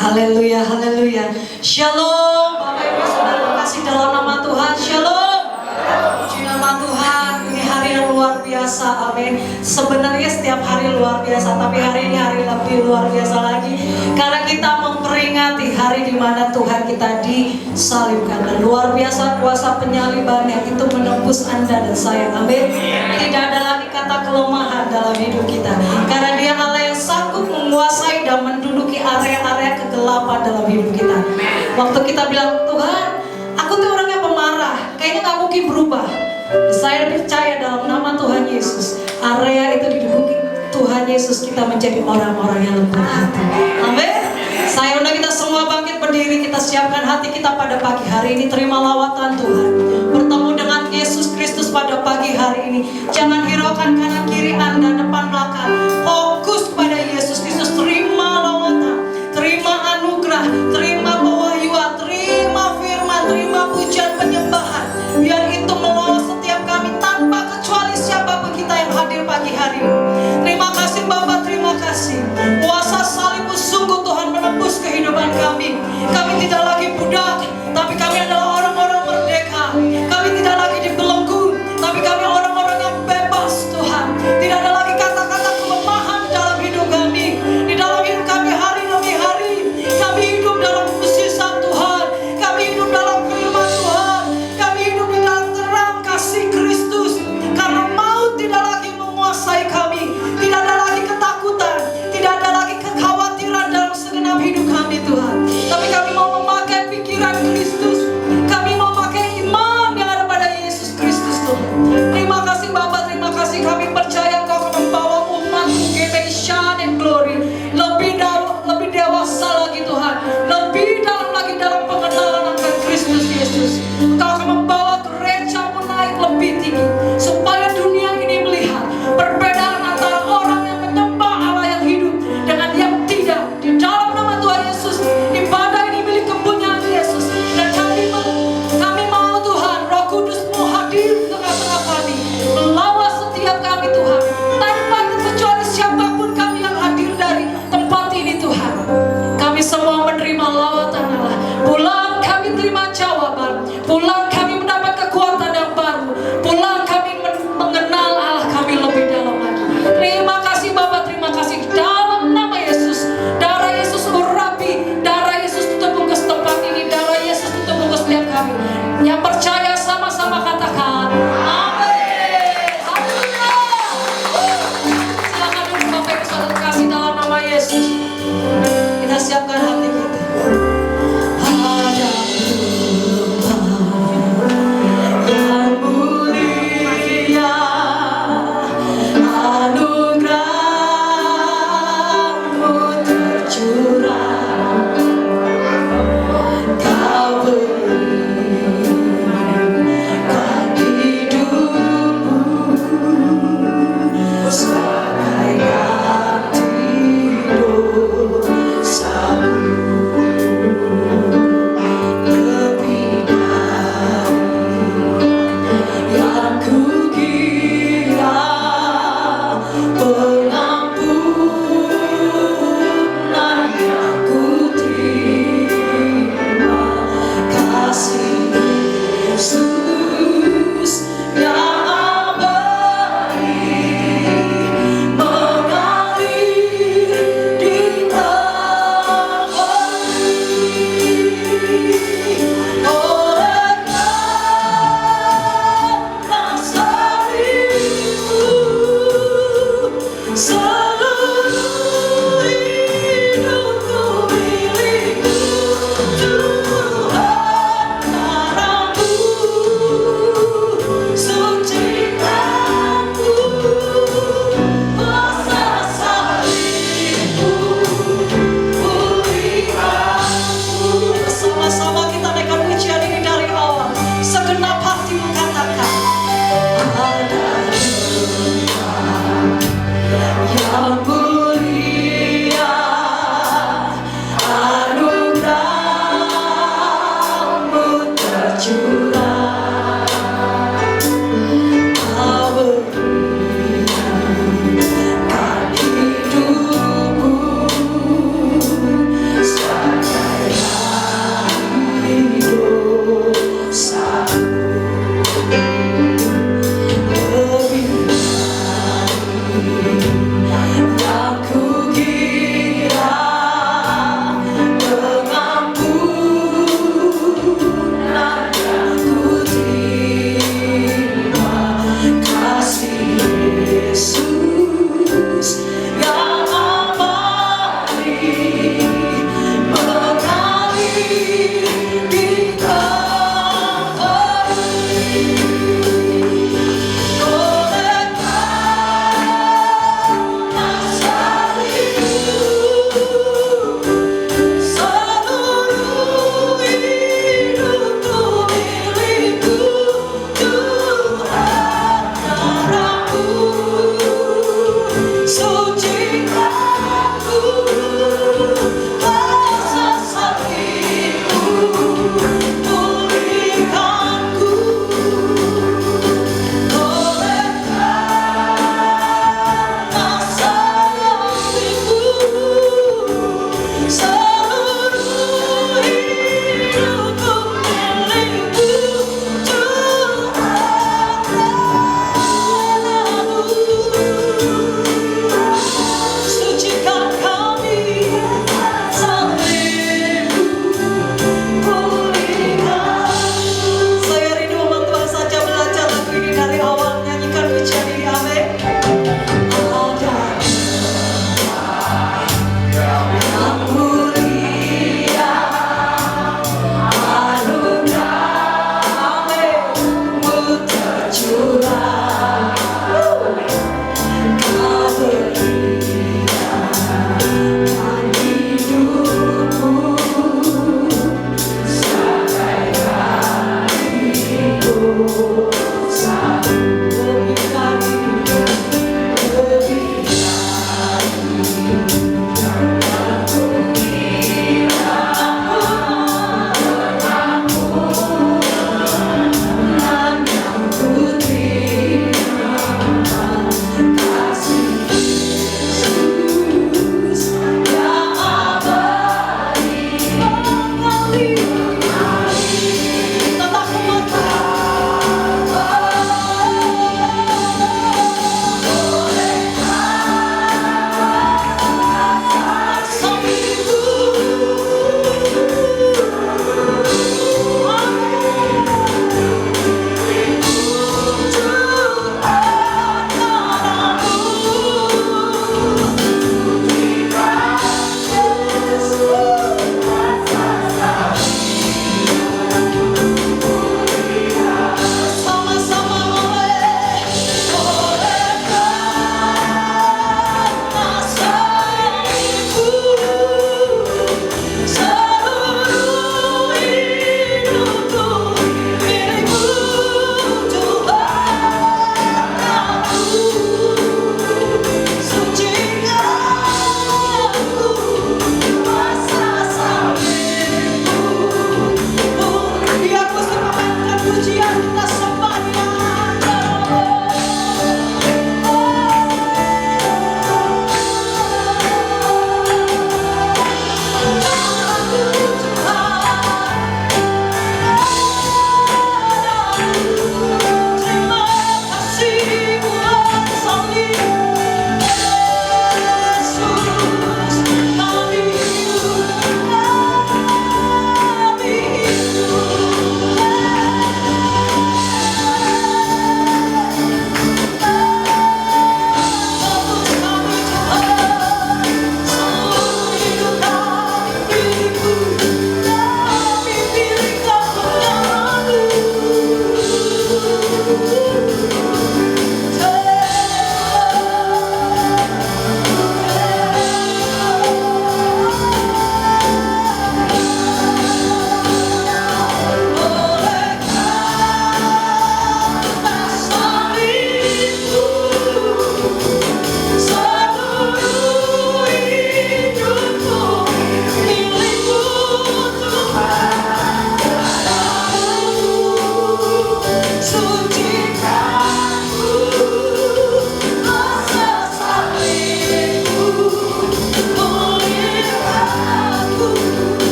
Haleluya, haleluya. Shalom, Bapak Ibu Saudara kasih dalam nama Tuhan. Shalom. Puji nama Tuhan. Ini hari yang luar biasa. Amin. Sebenarnya setiap hari luar biasa, tapi hari ini hari lebih luar biasa lagi karena kita memperingati hari di mana Tuhan kita disalibkan. Dan luar biasa kuasa penyaliban yang itu menembus Anda dan saya. Amin. Tidak ada lagi kata kelemahan dalam hidup kita karena Dia Allah yang sanggup menguasai dan menduduki area-area kegelapan dalam hidup kita. Waktu kita bilang, Tuhan, aku tuh orangnya pemarah, kayaknya gak mungkin berubah. Saya percaya dalam nama Tuhan Yesus, area itu diduduki Tuhan Yesus, kita menjadi orang-orang yang lembut hati. Amin. Saya undang kita semua bangkit berdiri, kita siapkan hati kita pada pagi hari ini. Terima lawatan Tuhan, bertemu dengan Yesus Kristus pada pagi hari ini. Jangan hiraukan kanan kiri Anda, depan belakang. Fokus pada Yesus Kristus. Terima lawatan, terima anugerah, terima pewahyuan, terima firman, terima pujian penyembahan. Biar itu melawat setiap kami tanpa kecuali siapapun kita yang hadir pagi hari ini. Terima kasih Bapa, terima kasih. Kuasa salibmu sungguh Tuhan menembus kehidupan kami. Kami tidak lagi budak, tapi kami adalah orang-orang merdeka. Kami tidak lagi dibelenggu, tapi kami orang-orang yang bebas Tuhan. Tidak ada lagi kata-kata kelemahan dalam hidup kami. Di dalam hidup kami hari demi hari, kami hidup dalam mukjizat Tuhan. Kami hidup dalam firman Tuhan. Kami hidup di dalam terang kasih Kristus. Karena maut tidak lagi menguasai kami. Tidak ada lagi ketakutan, tidak ada lagi kekhawatiran dalam segenap hidup kami Tuhan. Tapi kami mau memakai pikiran Kristus. Kami mau memakai iman yang ada pada Yesus Kristus Tuhan. Terima kasih Bapa, terima kasih. Kami percaya Kau akan membawa umat-Mu ke nation and glory. Lebih dewasa lagi Tuhan. Lebih dalam lagi dalam pengenalan akan Kristus Yesus. Kau akan membawa gereja-Mu naik lebih tinggi. Supaya dunia ini melihat perbedaan antara orang yang menyembah Allah yang hidup dengan yang tidak. Di dalam nama Tuhan Yesus, ibadah ini milik kepunyaan Yesus. Dan kami mau Tuhan, Roh Kudus-Mu hadir di tengah-tengah kami, melawat setiap kami Tuhan. Aku kira pengampunan ku terima, kasih Yesus yang abadi mengalir di Kalvari. Oleh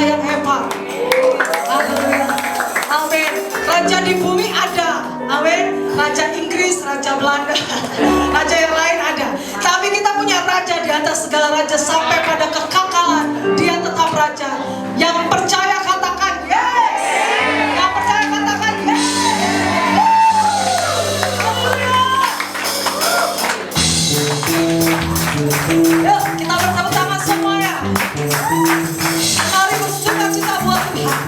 yang hebat. Haleluya. Amin. Raja di bumi ada. Amin. Raja Inggris, Raja Belanda, raja yang lain ada. Tapi kita punya raja di atas segala raja sampai pada kekekalan. Dia tetap raja. Yang percaya katakan yes. Yang percaya katakan yes. Yuk, kita bersama-sama semua ya. Mari bersuka cita buat Tuhan.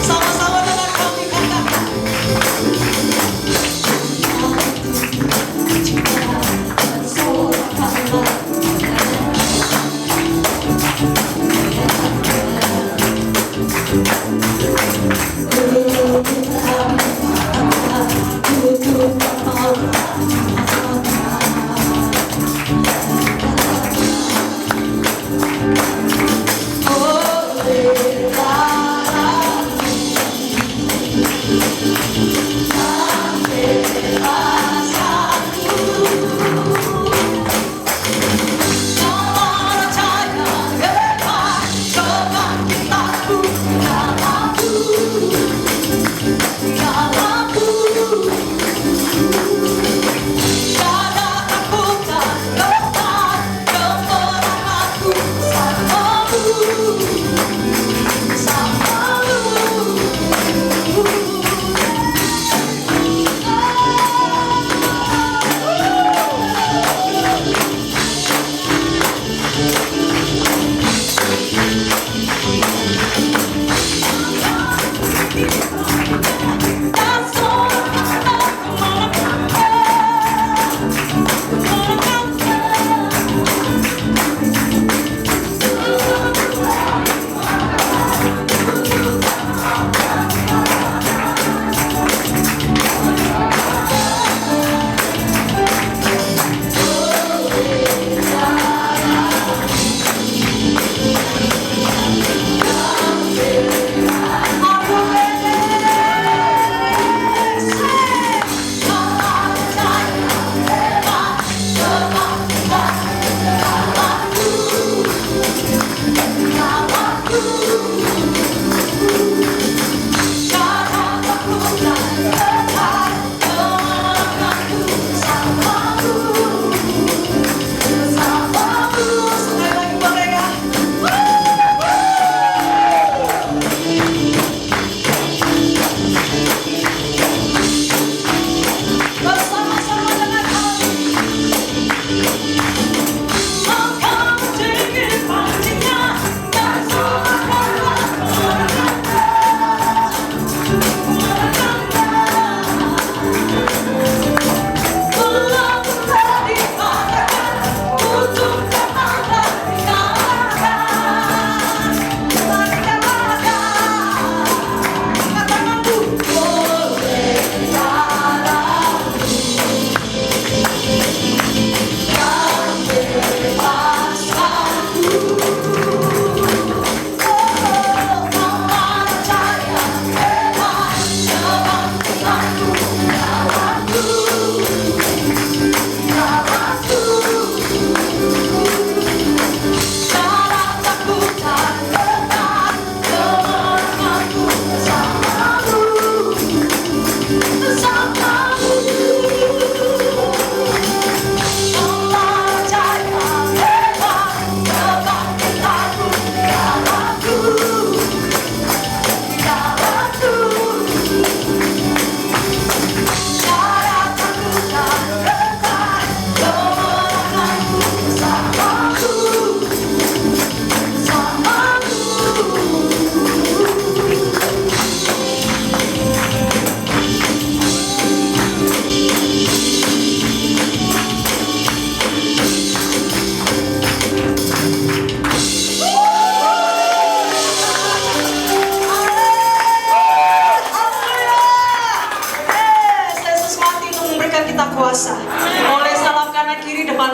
Sama-sama dengan kami katakan.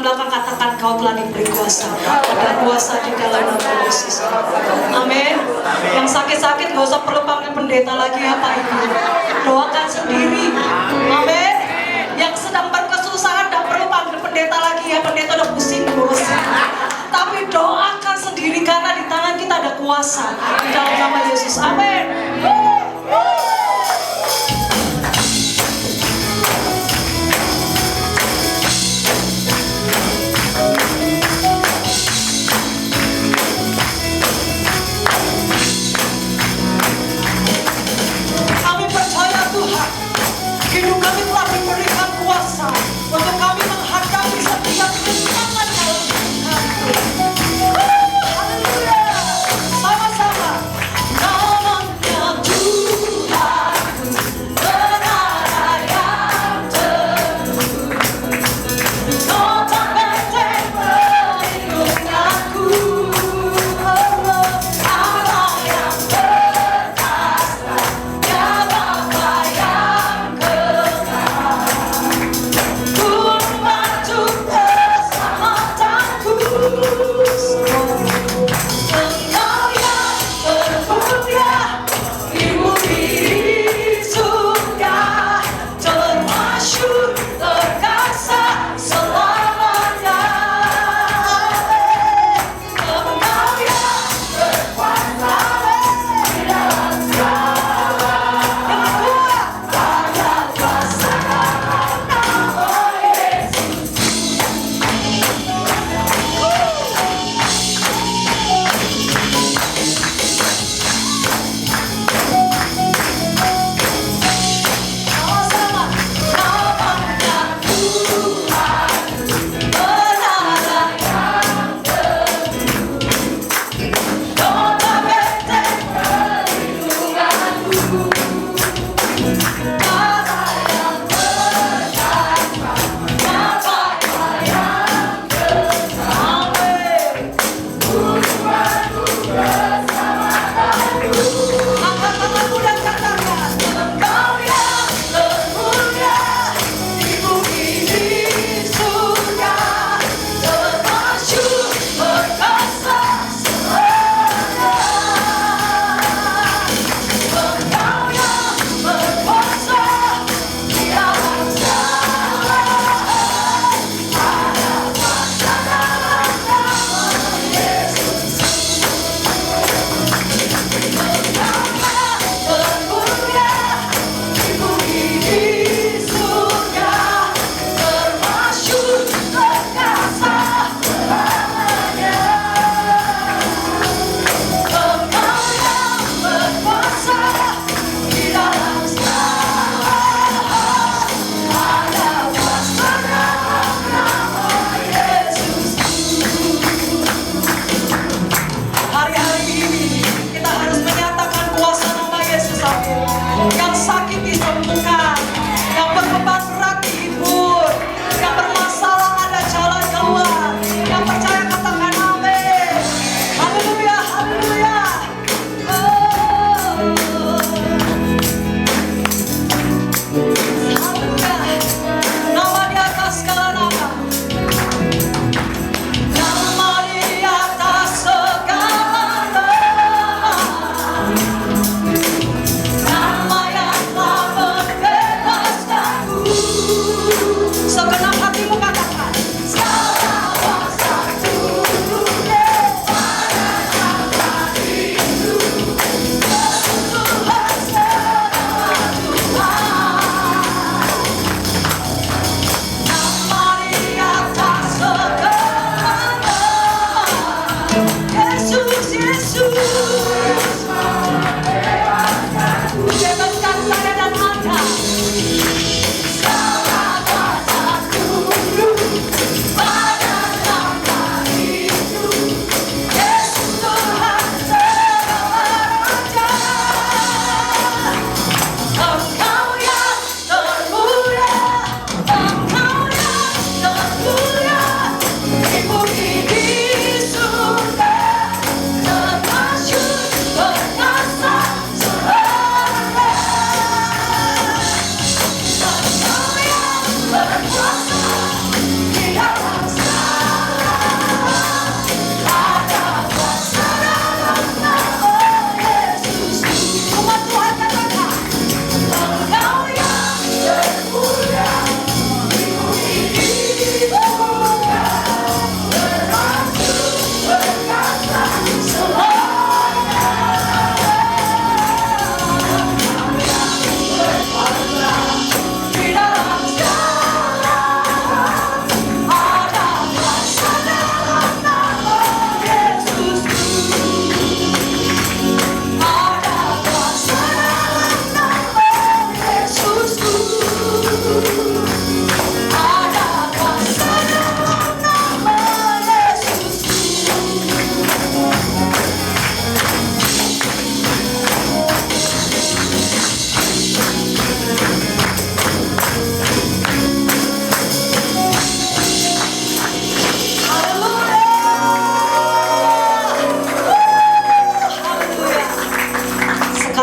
tangan belakang katakan kau telah diberi kuasa. Ada kuasa di dalam nama Yesus. Amin. Yang sakit-sakit gak usah perlu panggil pendeta lagi ya Pak Ibu. Doakan sendiri. Amin. Yang sedang berkesusahan gak perlu panggil pendeta lagi ya. Pendeta udah pusing ngurus. Tapi doakan sendiri karena di tangan kita ada kuasa di dalam nama Yesus. Amin. Kami percaya Tuhan, hidup kami telah diberikan kuasa untuk kami menghadapi setiap rintangan dalam hidup kami. Haleluya. Sama-sama. Nama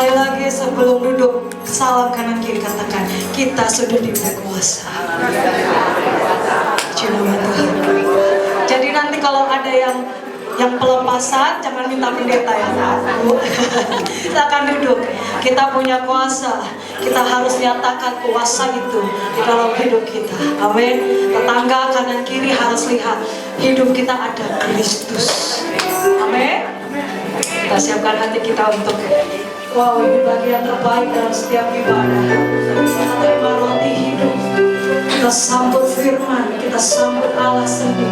Sekali lagi sebelum duduk, salam kanan kiri katakan, kita sudah diberi kuasa. Tuhan. Jadi nanti kalau ada yang pelepasan, jangan minta pendeta ya. Silakan duduk. Kita punya kuasa. Kita harus nyatakan kuasa itu di dalam hidup kita. Amin. Tetangga kanan kiri harus lihat hidup kita ada Kristus. Amin. Kita siapkan hati kita untuk ini bagian terbaik dalam setiap ibadah. Kita terima roti hidup. Kita sambut firman, kita sambut Allah sendiri.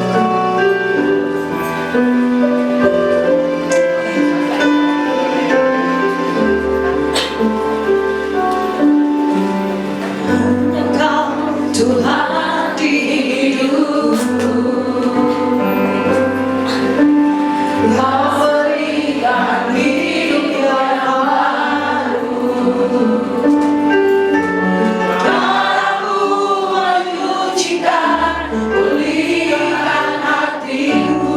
Tuhan di hidupku, Kau berikan hidup yang baru, dan aku menyucikan, pulihkan hatiku,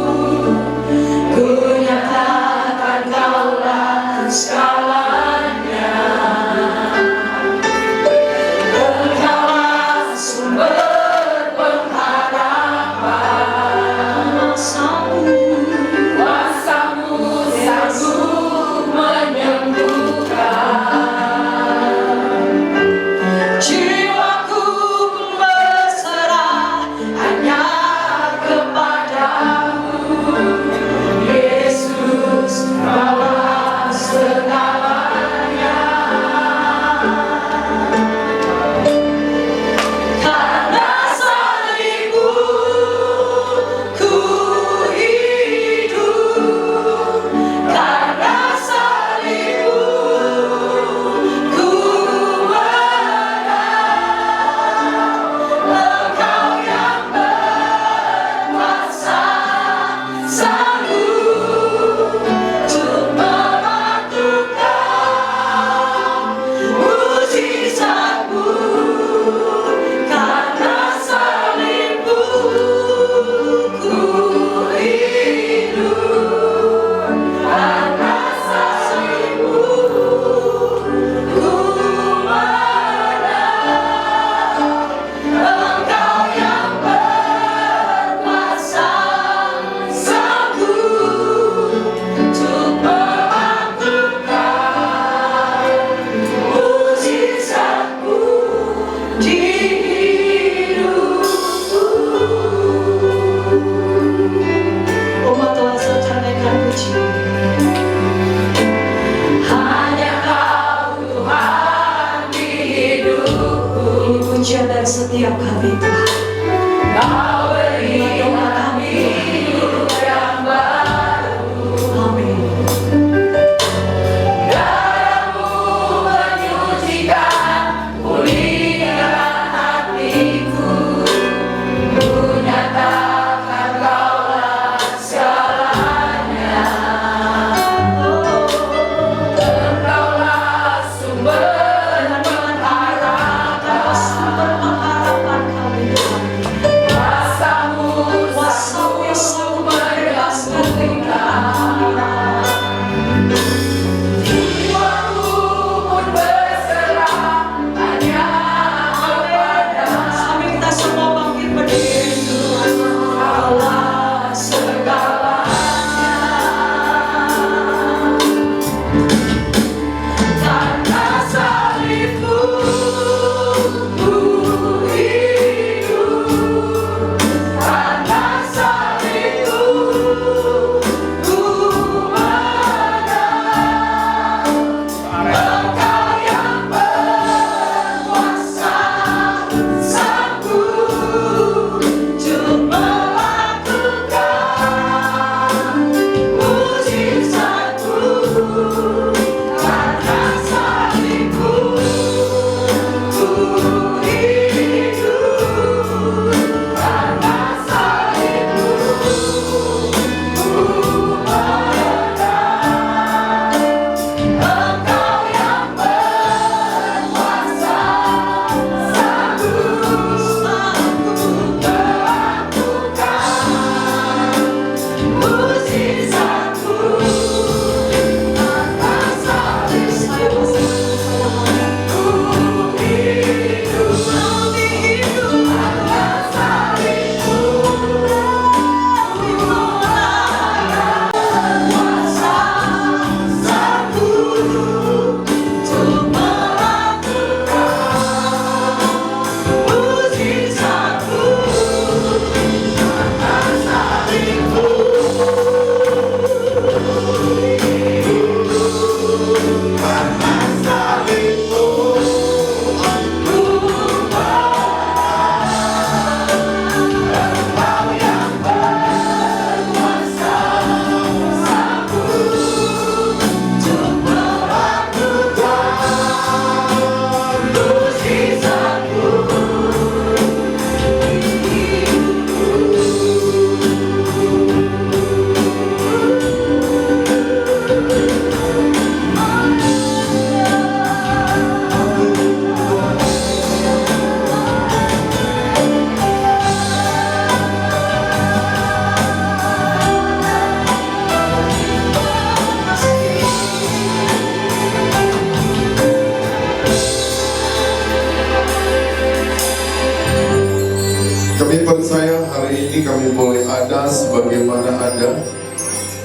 kami boleh ada sebagaimana ada,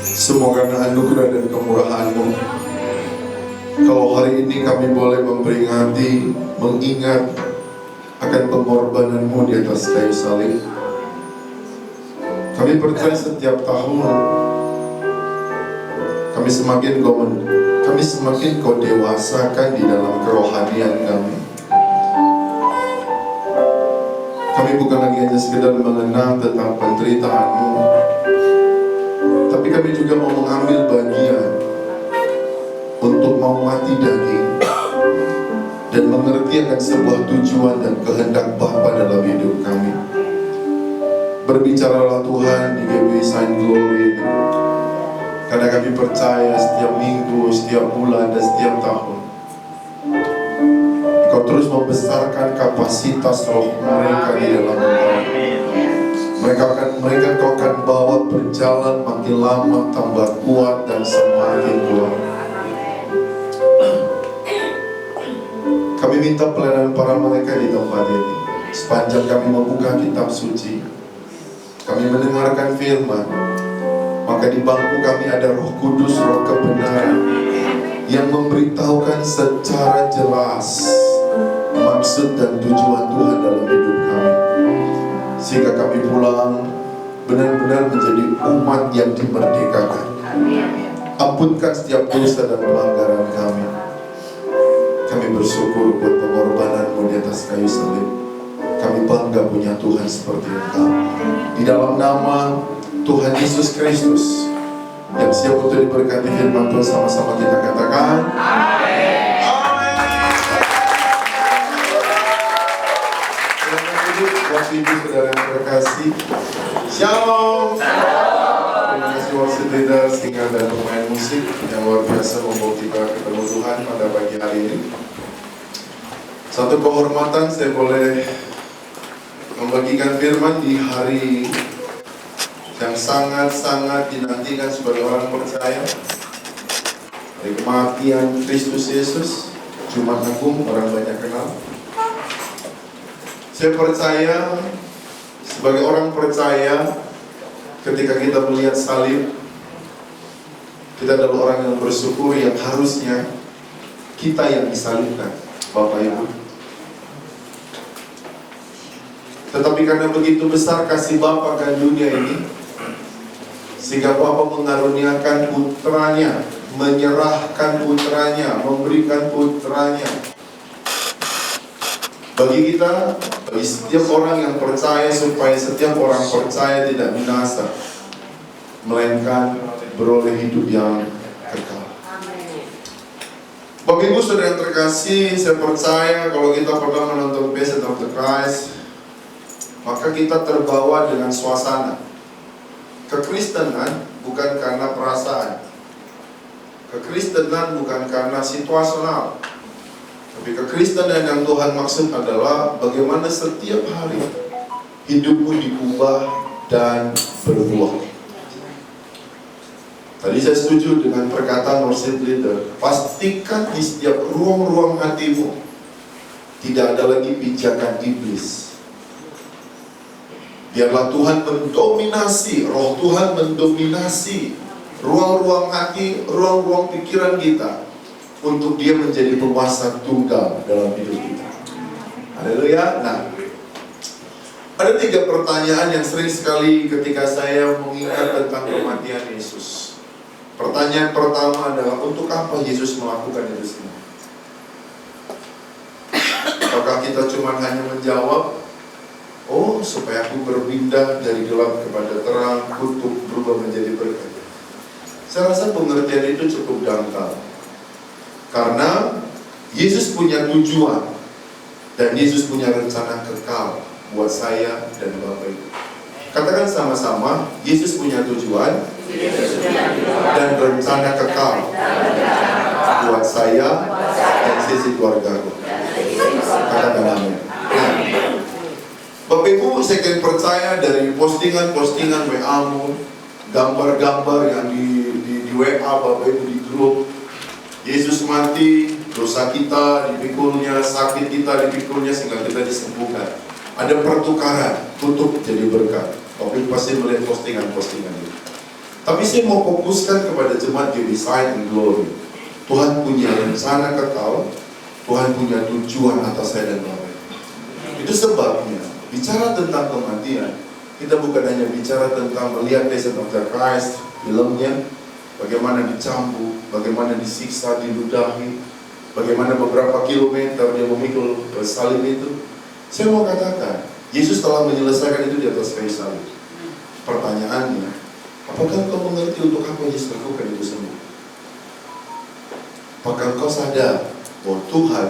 semua karena anugerah dan kemurahan-Mu. Kalau hari ini kami boleh memperingati, mengingat akan pengorbanan-Mu di atas kayu salib, kami percaya setiap tahun kami semakin Kau dewasakan di dalam kerohanian kami. Kami bukan lagi hanya sekedar mengenang tentang penderitaan-Mu, tapi kami juga mau mengambil bagian untuk mau mati daging dan mengerti akan sebuah tujuan dan kehendak Bapa dalam hidup kami. Berbicaralah Tuhan di GBI Sign Glory, karena kami percaya setiap minggu, setiap bulan, dan setiap tahun Kau terus membesarkan kapasitas roh mereka di dalam Engkau. Mereka Kau akan bawa berjalan makin lama, tambah kuat dan semakin kuat. Kami minta pelayanan para mereka di tempat ini. Sepanjang kami membuka kitab suci, kami mendengarkan firman, maka di bangku kami ada Roh Kudus, Roh kebenaran, yang memberitahukan secara jelas maksud dan tujuan Tuhan dalam hidup kami, sehingga kami pulang benar-benar menjadi umat yang dimerdekakan. Ampunkan setiap dosa dan pelanggaran kami. Kami bersyukur buat pengorbanan-Mu di atas kayu salib. Kami bangga punya Tuhan seperti Engkau. Di dalam nama Tuhan Yesus Kristus yang siap untuk diberkati firman Tuhan, sama-sama kita katakan amin. Waktu itu saudara yang terkasih, Shalom. Terima kasih worship leader, singer dan pemain musik yang luar biasa membawa kita ketemu Tuhan pada pagi hari ini. Satu kehormatan saya boleh membagikan firman di hari yang sangat-sangat dinantikan sebagai orang percaya, hari kematian Kristus Yesus, Jumat Agung, orang banyak kenal. Saya percaya, sebagai orang percaya, ketika kita melihat salib, kita adalah orang yang bersyukur, yang harusnya kita yang disalibkan, Bapak Ibu. Tetapi karena begitu besar kasih Bapa akan dunia ini, sehingga Bapa mengaruniakan putranya, menyerahkan putranya, memberikan putranya bagi kita, bagi setiap orang yang percaya, supaya setiap orang percaya tidak binasa, melainkan beroleh hidup yang kekal. Bapak Ibu saudara yang terkasih, saya percaya kalau kita pernah menonton Passion of the Christ, maka kita terbawa dengan suasana. Kekristenan bukan karena perasaan, kekristenan bukan karena situasional, tapi kekristenan yang Tuhan maksud adalah bagaimana setiap hari hidupmu diubah dan berbuah. Tadi saya setuju dengan perkataan worship leader, pastikan di setiap ruang-ruang hatimu tidak ada lagi pijakan iblis. Biarlah Tuhan mendominasi, roh Tuhan mendominasi ruang-ruang hati, ruang-ruang pikiran kita, untuk dia menjadi penguasa tunggal dalam hidup kita. Haleluya. Nah, ada 3 pertanyaan yang sering sekali ketika saya mengingat tentang kematian Yesus. Pertanyaan pertama adalah, untuk apa Yesus melakukan itu semua? Apakah kita cuma hanya menjawab, oh supaya aku berpindah dari gelap kepada terang, kutub berubah menjadi berkat? Saya rasa pengertian itu cukup dangkal. Karena Yesus punya tujuan, dan Yesus punya rencana kekal buat saya dan Bapak Ibu. Katakan sama-sama, Yesus punya tujuan dan rencana kekal buat saya dan sisi keluargaku. Katakan amin. Bapak Ibu, saya akan percaya dari postingan-postingan WA-mu, gambar-gambar yang di WA Bapak Ibu di grup, Yesus mati, dosa kita dipikulnya, sakit kita dipikulnya sehingga kita disembuhkan. Ada pertukaran, tutup jadi berkat. Tapi pasti melihat postingan-postingan itu. Tapi saya mau fokuskan kepada jemaat GBI Sign and Glory. Tuhan punya rencana kekal, Tuhan punya tujuan atas saya dan Bapak. Itu sebabnya bicara tentang kematian, kita bukan hanya bicara tentang melihat Passion of the Christ, filmnya, bagaimana dicambuk, bagaimana disiksa, diludahi, bagaimana beberapa kilometer dia memikul salib itu. Saya mau katakan, Yesus telah menyelesaikan itu di atas kayu salib. Pertanyaannya, apakah engkau mengerti untuk apa Yesus lakukan itu semua? Apakah engkau sadar bahwa Tuhan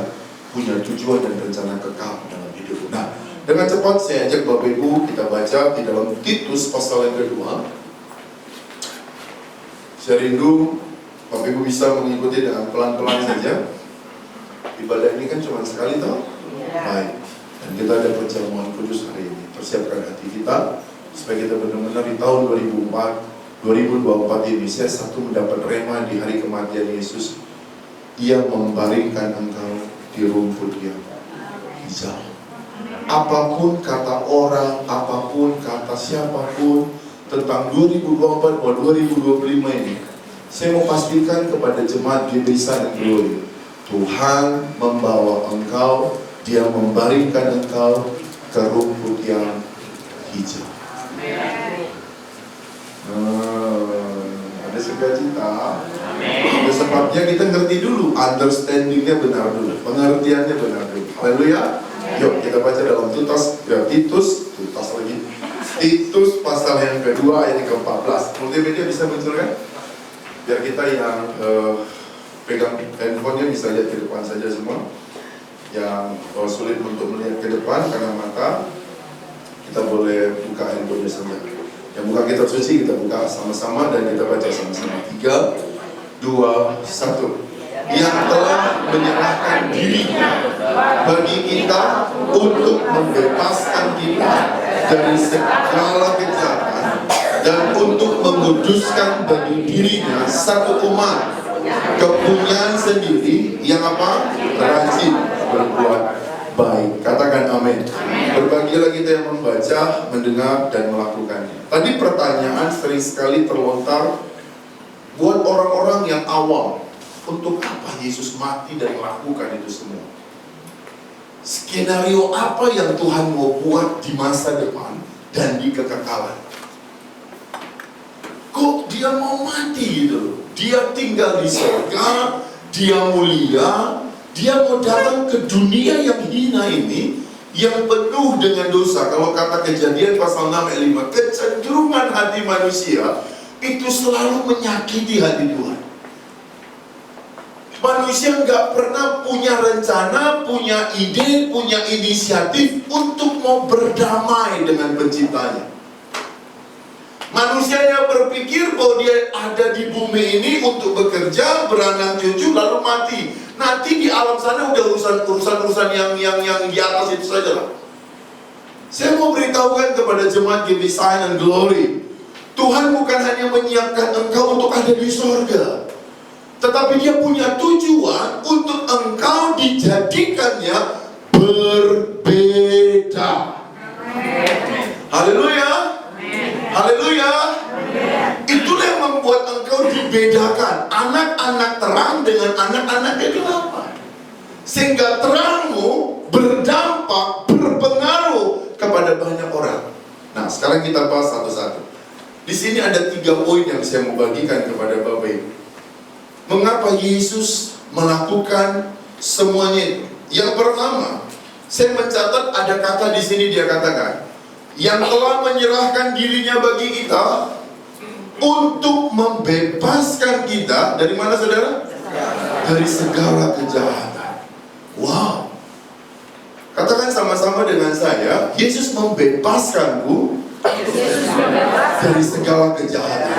punya tujuan dan rencana kekal dalam hidupmu? Nah, dengan cepat saya ajak Bapak Ibu kita baca di dalam Titus pasal yang kedua. Saya rindu Bapak Ibu bisa mengikuti dengan pelan-pelan saja. Ibadah ini kan cuma sekali toh? Baik. Dan kita ada perjamuan kudus hari ini. Persiapkan hati kita supaya kita benar-benar di tahun 2024 ini saya satu mendapat rema di hari kematian Yesus. Dia membaringkan engkau di rumput yang hijau. Apapun kata orang, apapun kata siapapun tentang 2024 atau 2025 ini, saya mau pastikan kepada jemaat GBI Sign and Glory, Tuhan membawa engkau, Dia membaringkan engkau ke rumput yang hijau. Ada sukacita. Itu sebabnya kita ngerti dulu, understandingnya benar dulu, pengertiannya benar dulu. Haleluya. Yuk kita baca dalam Titus pasal yang kedua ayat ke-14. Multimedia bisa muncul kan? Biar kita yang pegang handphonenya bisa lihat ke depan saja semua. Yang sulit untuk melihat ke depan karena mata, kita boleh buka handphonenya saja. Yang buka kitab suci kita buka sama-sama dan kita baca sama-sama. 3, 2, 1. Yang telah menyerahkan dirinya bagi kita untuk membebaskan kita dari segala kejahatan dan untuk menguduskan bagi dirinya satu umat kepunyaan sendiri yang apa? Rajin berbuat baik. Katakan amin. Berbahagialah kita yang membaca, mendengar, dan melakukannya. Tadi pertanyaan sering sekali terlontar buat orang-orang yang awam. Untuk apa Yesus mati dan melakukan itu semua? Skenario apa yang Tuhan mau buat di masa depan dan di kekekalan? Kok dia mau mati gitu? Dia tinggal di surga, dia mulia, dia mau datang ke dunia yang hina ini, yang penuh dengan dosa. Kalau kata Kejadian pasal 6 ayat 5, kecenderungan hati manusia itu selalu menyakiti hati Tuhan. Manusia nggak pernah punya rencana, punya ide, punya inisiatif untuk mau berdamai dengan penciptanya. Manusianya berpikir bahwa dia ada di bumi ini untuk bekerja, beranak cucu, lalu mati. Nanti di alam sana udah urusan yang di atas itu saja lah. Saya mau beritahukan kepada jemaat GBI Sign and Glory, Tuhan bukan hanya menyiapkan engkau untuk ada di surga, tetapi Dia punya tujuan untuk engkau dijadikannya berbeda. Haleluya. Haleluya. Itulah yang membuat engkau dibedakan. Anak-anak terang dengan anak-anak kegelapan. Sehingga terangmu berdampak, berpengaruh kepada banyak orang. Nah, sekarang kita bahas satu-satu. Di sini ada 3 poin yang saya mau bagikan kepada Bapak Ibu. Mengapa Yesus melakukan semuanya itu? Yang pertama, saya mencatat ada kata di sini, dia katakan, yang telah menyerahkan dirinya bagi kita untuk membebaskan kita dari mana, saudara? Dari segala kejahatan. Wow. Katakan sama-sama dengan saya, Yesus membebaskanku dari segala kejahatan.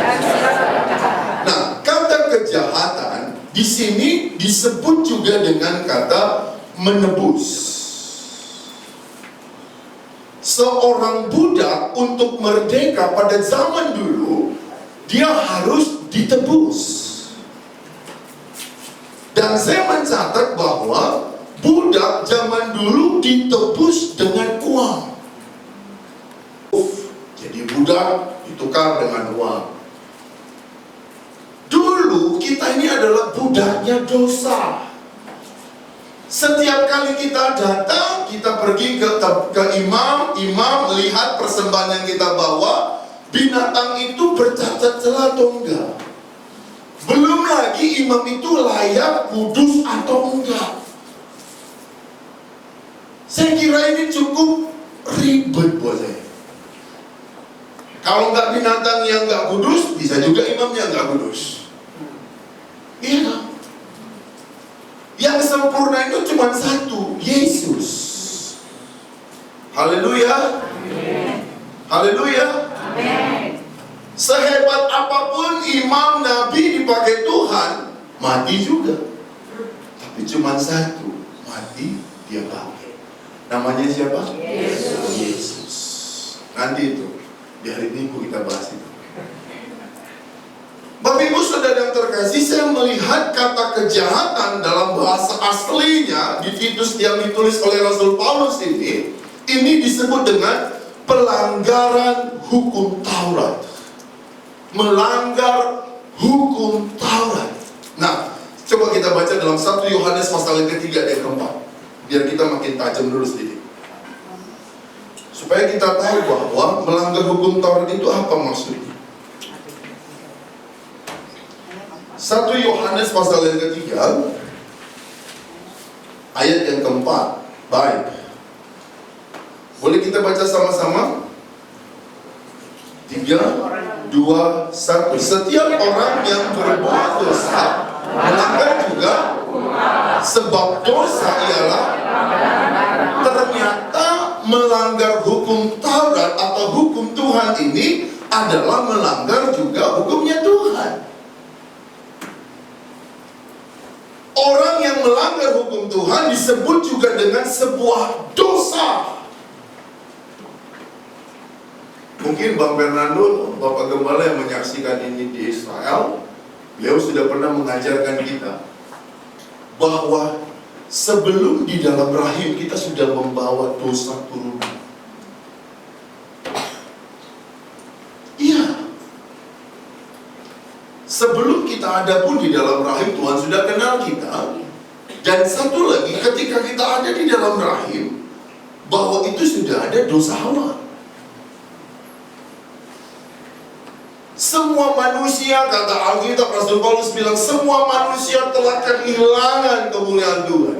Nah, kata kejahatan di sini disebut juga dengan kata menebus. Seorang budak untuk merdeka pada zaman dulu, dia harus ditebus. Dan saya mencatat bahwa budak zaman dulu ditebus dengan uang. Jadi budak dosa. Setiap kali kita datang, kita pergi ke imam melihat persembahan yang kita bawa, binatang itu bercacat celah atau enggak. Belum lagi imam itu layak, kudus atau enggak. Saya kira ini cukup ribet buat saya. Kalau enggak binatang yang enggak kudus, bisa juga imamnya enggak kudus. Iya kan? Yang sempurna itu cuma satu, Yesus. Haleluya. Haleluya. Sehebat apapun imam nabi dipakai Tuhan, mati juga. Tapi cuma satu, mati dia pakai. Namanya siapa? Yesus. Nanti itu di hari Minggu kita bahas itu. Bapak Ibu Saudara yang terkasih, saya melihat kata kejahatan dalam bahasa aslinya di Titus yang ditulis oleh Rasul Paulus ini disebut dengan pelanggaran hukum Taurat. Melanggar hukum Taurat. Nah, coba kita baca dalam 1 Yohanes pasal yang ketiga ayat keempat, biar kita makin tajam dulu sedikit, supaya kita tahu bahwa melanggar hukum Taurat itu apa maksudnya. 1 Yohanes pasal yang ketiga ayat yang keempat. Baik, boleh kita baca sama-sama? 3, 2, 1. Setiap orang yang berbuat dosa melanggar juga, sebab dosa ialah ternyata melanggar hukum Taurat atau hukum Tuhan ini adalah melanggar juga hukumnya Tuhan. Orang yang melanggar hukum Tuhan disebut juga dengan sebuah dosa. Mungkin Bang Fernando, Bapak Gembala yang menyaksikan ini di Israel, beliau sudah pernah mengajarkan kita bahwa sebelum di dalam rahim kita sudah membawa dosa turunan. Iya. Sebelum kita ada pun di dalam rahim, Tuhan sudah kenal kita. Dan satu lagi, ketika kita ada di dalam rahim, bahwa itu sudah ada dosa Hawa. Semua manusia, kata Alkitab, Rasul Paulus bilang, semua manusia telah kehilangan kemuliaan Tuhan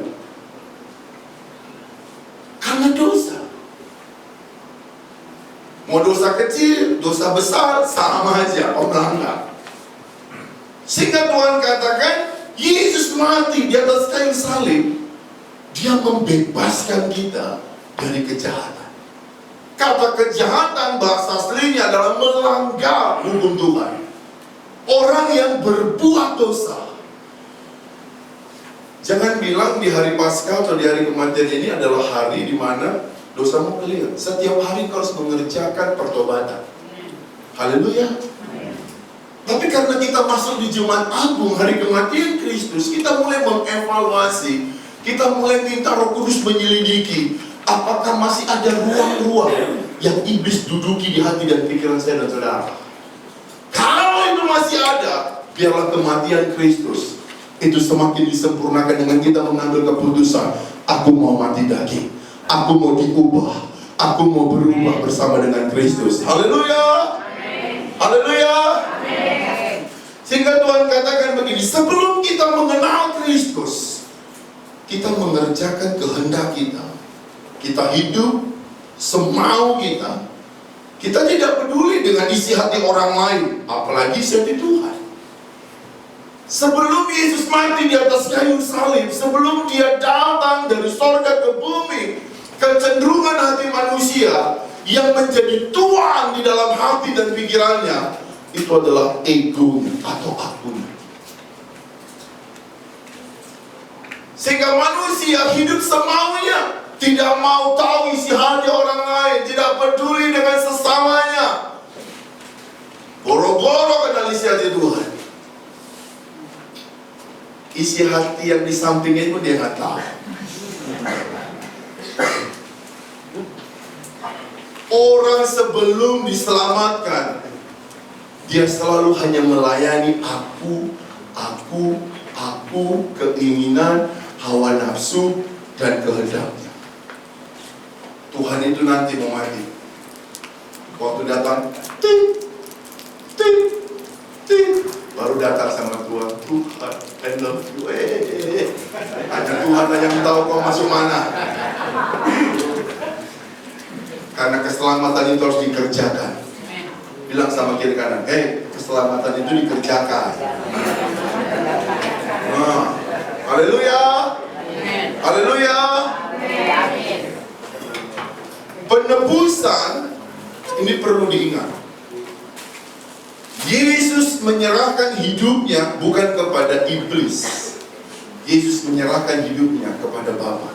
karena dosa. Mau dosa kecil, dosa besar, sama aja, melanggar. Sehingga Tuhan katakan, Yesus mati di atas kayu salib. Dia membebaskan kita dari kejahatan. Kata kejahatan bahasa aslinya adalah melanggar hukum Tuhan. Orang yang berbuat dosa. Jangan bilang di hari Paskah atau di hari kematian ini adalah hari di mana dosamu clear. Setiap hari kau harus mengerjakan pertobatan. Haleluya. Tapi karena kita masuk di Jumat Agung, hari kematian Kristus, kita mulai mengevaluasi, kita mulai minta Roh Kudus menyelidiki, apakah masih ada ruang-ruang yang iblis duduki di hati dan pikiran saya dan saudara. Kalau itu masih ada, biarlah kematian Kristus itu semakin disempurnakan dengan kita mengambil keputusan, aku mau mati daging, aku mau diubah, aku mau berubah bersama dengan Kristus. Haleluya. Haleluya. Sehingga Tuhan katakan begini, sebelum kita mengenal Kristus, kita mengerjakan kehendak kita. Kita hidup semau kita. Kita tidak peduli dengan isi hati orang lain, apalagi isi hati Tuhan. Sebelum Yesus mati di atas kayu salib, sebelum dia datang dari sorga ke bumi, kecenderungan hati manusia yang menjadi tuan di dalam hati dan pikirannya itu adalah ego atau akunya. Sehingga manusia hidup semaunya, tidak mau tahu isi hati orang lain, tidak peduli dengan sesamanya. Boro-boro kenal isi hati Tuhan. Isi hati yang di sampingnya pun dia nggak tahu. Orang sebelum diselamatkan, dia selalu hanya melayani aku, tipu, keinginan, hawa nafsu, dan kehendaknya. Tuhan itu nanti mau mati. Waktu datang, ting, ting, ting, baru datang sama Tuhan. Tuhan, I love you. Hanya Tuhan yang tahu kau masuk mana. Karena keselamatan itu harus dikerjakan. Bilang sama kiri kanan, keselamatan itu dikerjakan. Haleluya. Haleluya. Penebusan ini perlu diingat. Yesus menyerahkan hidupnya bukan kepada iblis. Yesus menyerahkan hidupnya kepada Bapa.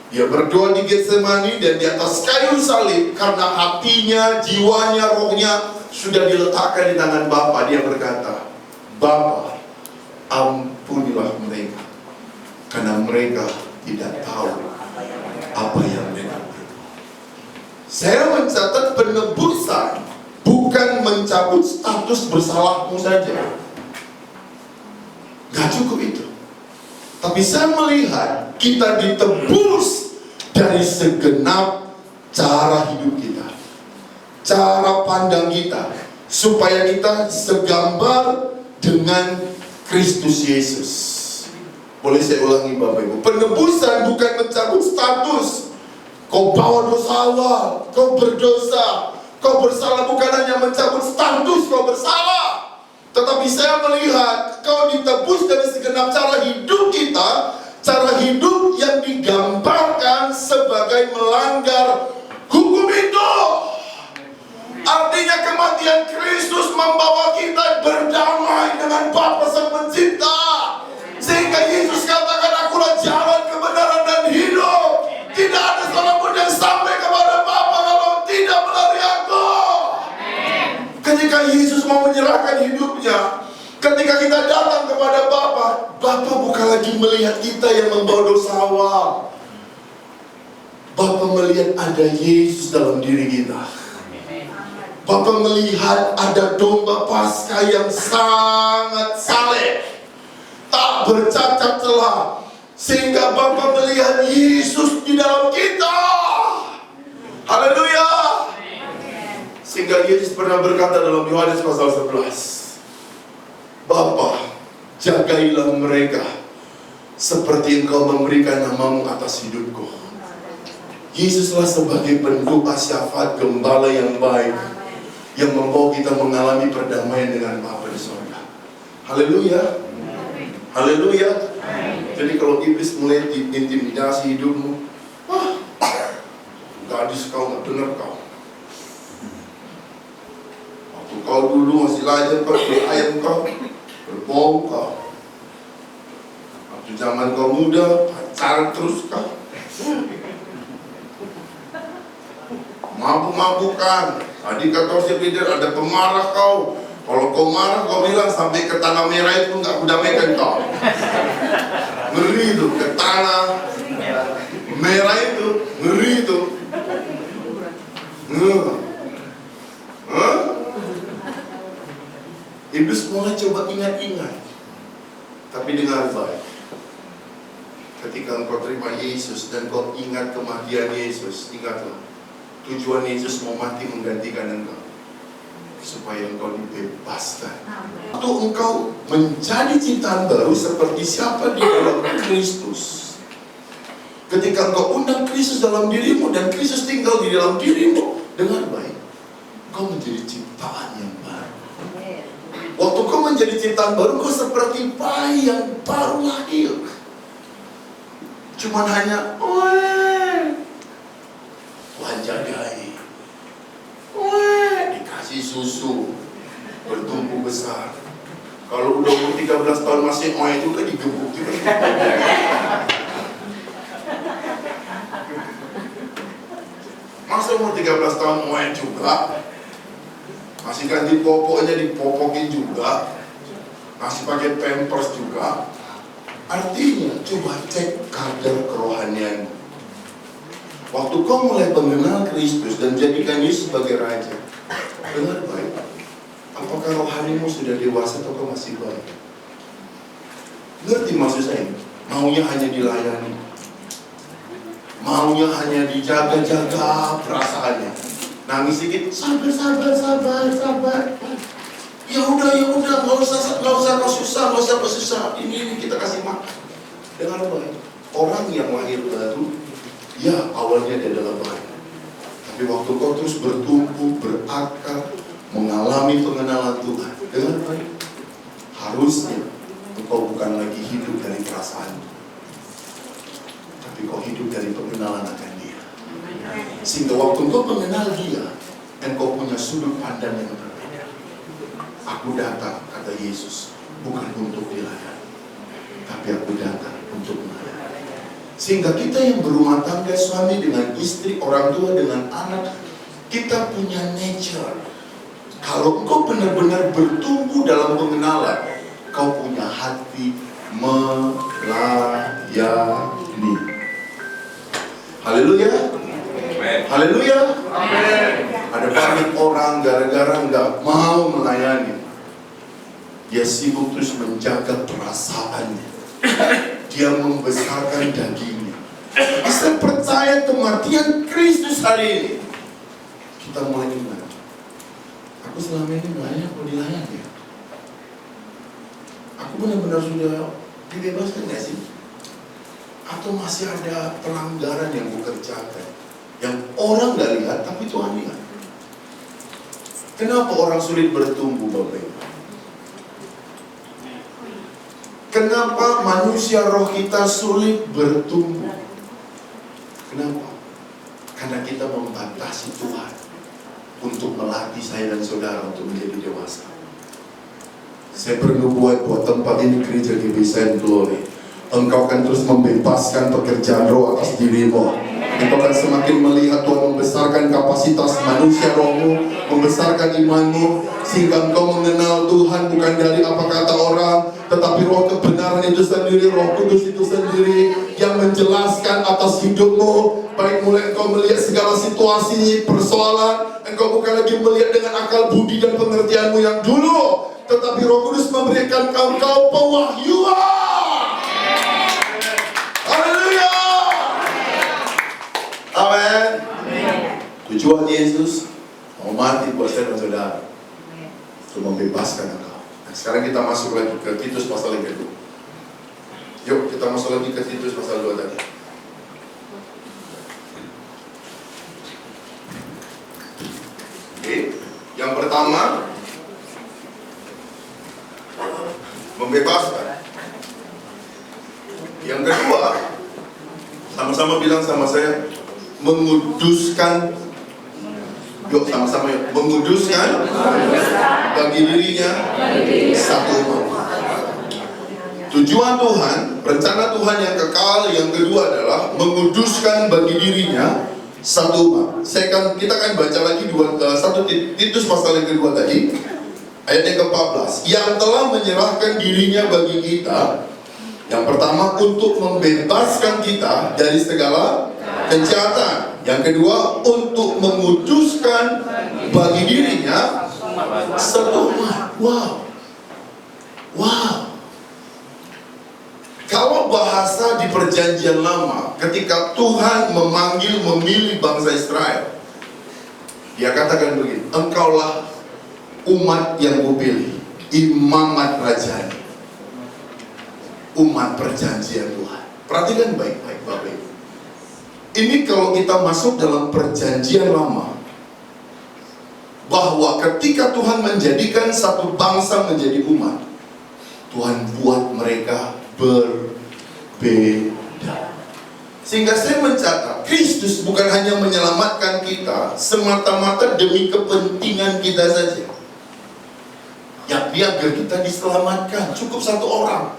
Dia berdoa di Getsemani dan di atas kayu salib karena hatinya, jiwanya, rohnya sudah diletakkan di tangan Bapa. Dia berkata, Bapa, ampunilah mereka karena mereka tidak tahu apa yang mereka berbuat. Saya mencatat penebusan bukan mencabut status bersalahmu saja. Gak cukup itu. Tapi saya melihat kita ditebus dari segenap cara hidup kita, cara pandang kita, supaya kita segambar dengan Kristus Yesus. Boleh saya ulangi Bapak Ibu, penebusan bukan mencabut status. Kau bawa dosa Allah, kau berdosa, kau bersalah, bukan hanya mencabut status kau bersalah. Tetapi saya melihat kau ditebus dari segenap cara hidup kita, cara hidup yang digambarkan sebagai melanggar hukum itu. Artinya kematian Kristus membawa kita berdamai dengan Bapa Sang Pencipta. Sehingga Yesus katakan, akulah jalan, kebenaran, dan hidup. Tidak ada seorang pun yang sampai kepada Bapa kalau tidak melalui aku. Ketika Yesus mau menyerahkan hidupnya, ketika kita datang kepada Bapa, Bapa bukan lagi melihat kita yang membawa dosa awal. Bapa melihat ada Yesus dalam diri kita. Bapa melihat ada domba Paskah yang sangat saleh, tak bercacat celah, sehingga Bapa melihat Yesus di dalam kita. Haleluya. Sehingga Yesus pernah berkata dalam Yohanes pasal 11, Bapa, jagailah mereka seperti Engkau memberikan namamu atas hidupku. Yesuslah sebagai pendoa syafaat gembala yang baik, yang membawa kita mengalami perdamaian dengan Bapa di surga. Haleluya. Haleluya. Jadi kalau iblis mulai intimidasi hidupmu, gadis kau nggak dengar kau. Waktu kau dulu masih lajang kau beli ayam kau, berbohong kau. Waktu zaman kau muda, pacaran terus kau. Mabuk-mabukan. Tadi kata si Peter ada pemarah kau. Kalau kau marah kau bilang sampai ke tanah merah itu nggak kudamaikan kau. Ngeri itu ke tanah merah itu, ngeri itu. Iblis mulai coba ingat-ingat. Tapi dengar baik. Ketika engkau terima Yesus dan kau ingat kematian Yesus, ingatlah. Tujuan Yesus mau mati menggantikan engkau, supaya engkau dibebaskan. Waktu engkau menjadi ciptaan baru seperti siapa di dalam Kristus. Ketika engkau undang Kristus dalam dirimu dan Kristus tinggal di dalam dirimu, dengar baik, engkau menjadi ciptaan yang baru. Waktu engkau menjadi ciptaan baru, engkau seperti bayi yang baru lahir. Cuman hanya wanjadai, dikasih susu, bertumbuh besar. Kalau udah umur 13 tahun masih itu kan digebuk juga. Masa umur 13 tahun juga, masih ganti popoknya dipopokin juga, masih pakai pampers juga. Artinya coba cek kadar kerohanian. Waktu kau mulai mengenal Kristus dan jadikan Yesus sebagai Raja, dengar baik, apakah rohanimu sudah dewasa atau kau masih bayi? Ngerti maksud saya? Maunya hanya dilayani, maunya hanya dijaga-jaga perasaannya. Nangis sedikit, sabar. Ya udah, nggak usah kau susah, nggak usah kau susah. Ini kita kasih makan. Dengan apa? Orang yang lahir baru, ya awalnya dia adalah baik. Tapi waktu kau terus bertumbuh, berakar, mengalami pengenalan Tuhan dengan baik, harusnya engkau bukan lagi hidup dari perasaan, tapi kau hidup dari pengenalan akan Dia. Sehingga waktu engkau mengenal Dia, engkau punya sudut pandang yang berbeda. Aku datang, kata Yesus, bukan untuk dilayani, tapi aku datang untuk melayani. Sehingga kita yang berumah tangga, suami dengan istri, orang tua dengan anak, kita punya nature. Kalau engkau benar-benar bertumbuh dalam pengenalan, kau punya hati melayani. Haleluya. Haleluya. Ada banyak orang gara-gara nggak mau melayani, dia sibuk terus menjaga perasaannya, dia membesarkan dagingnya. Bisa percaya kematian Kristus hari ini, kita mulai ingat, aku selama ini melayani, aku dilayani ya? Aku benar-benar sudah dibebaskan gak sih? Atau masih ada pelanggaran yang aku kerjakan, yang orang gak lihat tapi Tuhan lihat? Kenapa orang sulit bertumbuh, Bapak Ibu? Kenapa manusia roh kita sulit bertumbuh? Kenapa? Karena kita membatasi Tuhan untuk melatih saya dan saudara untuk menjadi dewasa. Saya perlu buat tempat ini gereja GBC Glory. Engkau akan terus membebaskan pekerjaan roh atas dirimu. Engkau akan semakin melihat Tuhan membesarkan kapasitas manusia rohmu, membesarkan imanmu, sehingga engkau mengenal Tuhan bukan dari apa kata orang, tetapi roh kebenaran itu sendiri, Roh Kudus itu sendiri yang menjelaskan atas hidupmu. Baik mulai engkau melihat segala situasi, persoalan, engkau bukan lagi melihat dengan akal budi dan pengertianmu yang dulu, tetapi Roh Kudus memberikan engkau pewahyuan. Haleluya. Amin. Tujuan Yesus mau mati buat saya dan saudara, untuk membebaskan engkau. Nah, sekarang kita masuk lagi ke Titus pasal yang kedua. Yuk kita masuk lagi ke Titus pasal 2 tadi. Oke, yang pertama membebaskan. Yang kedua, sama-sama bilang sama saya, menguduskan. Yuk sama-sama yuk. Menguduskan bagi dirinya satu umat. Tujuan Tuhan, rencana Tuhan yang kekal yang kedua adalah menguduskan bagi dirinya satu umat. Kita akan baca lagi 1 Titus pasal yang kedua tadi, ayat yang ke-14, yang telah menyerahkan dirinya bagi kita. Yang pertama, untuk membebaskan kita dari segala kejahatan. Yang kedua, untuk menguduskan bagi dirinya satu umat. Wow. Kalau bahasa di perjanjian lama, ketika Tuhan memilih bangsa Israel, Dia katakan begini, engkaulah umat yang kupilih, imamat rajani, umat perjanjian Tuhan. Perhatikan baik-baik Bapak Ibu. Ini kalau kita masuk dalam perjanjian lama, bahwa ketika Tuhan menjadikan satu bangsa menjadi umat, Tuhan buat mereka berbeda. Sehingga saya mencatat, Kristus bukan hanya menyelamatkan kita semata-mata demi kepentingan kita saja, yakni agar kita diselamatkan. Cukup satu orang,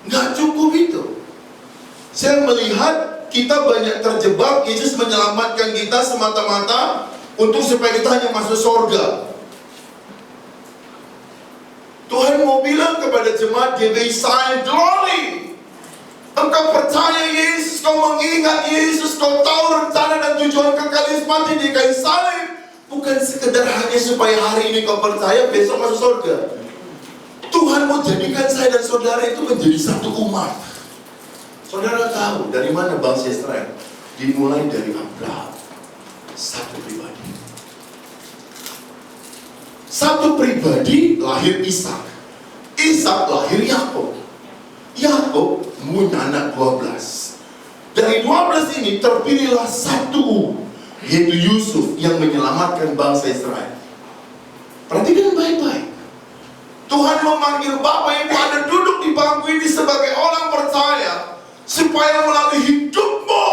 nggak cukup itu. Saya melihat kita banyak terjebak. Yesus menyelamatkan kita semata-mata untuk supaya kita hanya masuk surga. Tuhan mau bilang kepada jemaat GBC Glory, engkau percaya Yesus, kau mengingat Yesus, kau tahu rencana dan tujuan kekal Yesus mati di kayu salib, bukan sekedar hanya supaya hari ini kau percaya besok masuk surga. Tuhan mau jadikan saya dan saudara itu menjadi satu umat. Saudara tahu dari mana bangsa Israel? Dimulai dari Abraham, satu pribadi. Satu pribadi lahir Ishak. Ishak lahir Yakub. Yakub punya anak 12. Dari 12 ini terpilihlah satu, yaitu Yusuf yang menyelamatkan bangsa Israel. Perhatikan baik-baik. Tuhan memanggil Bapak Ibu Anda duduk di bangku ini sebagai orang percaya, supaya melalui hidupmu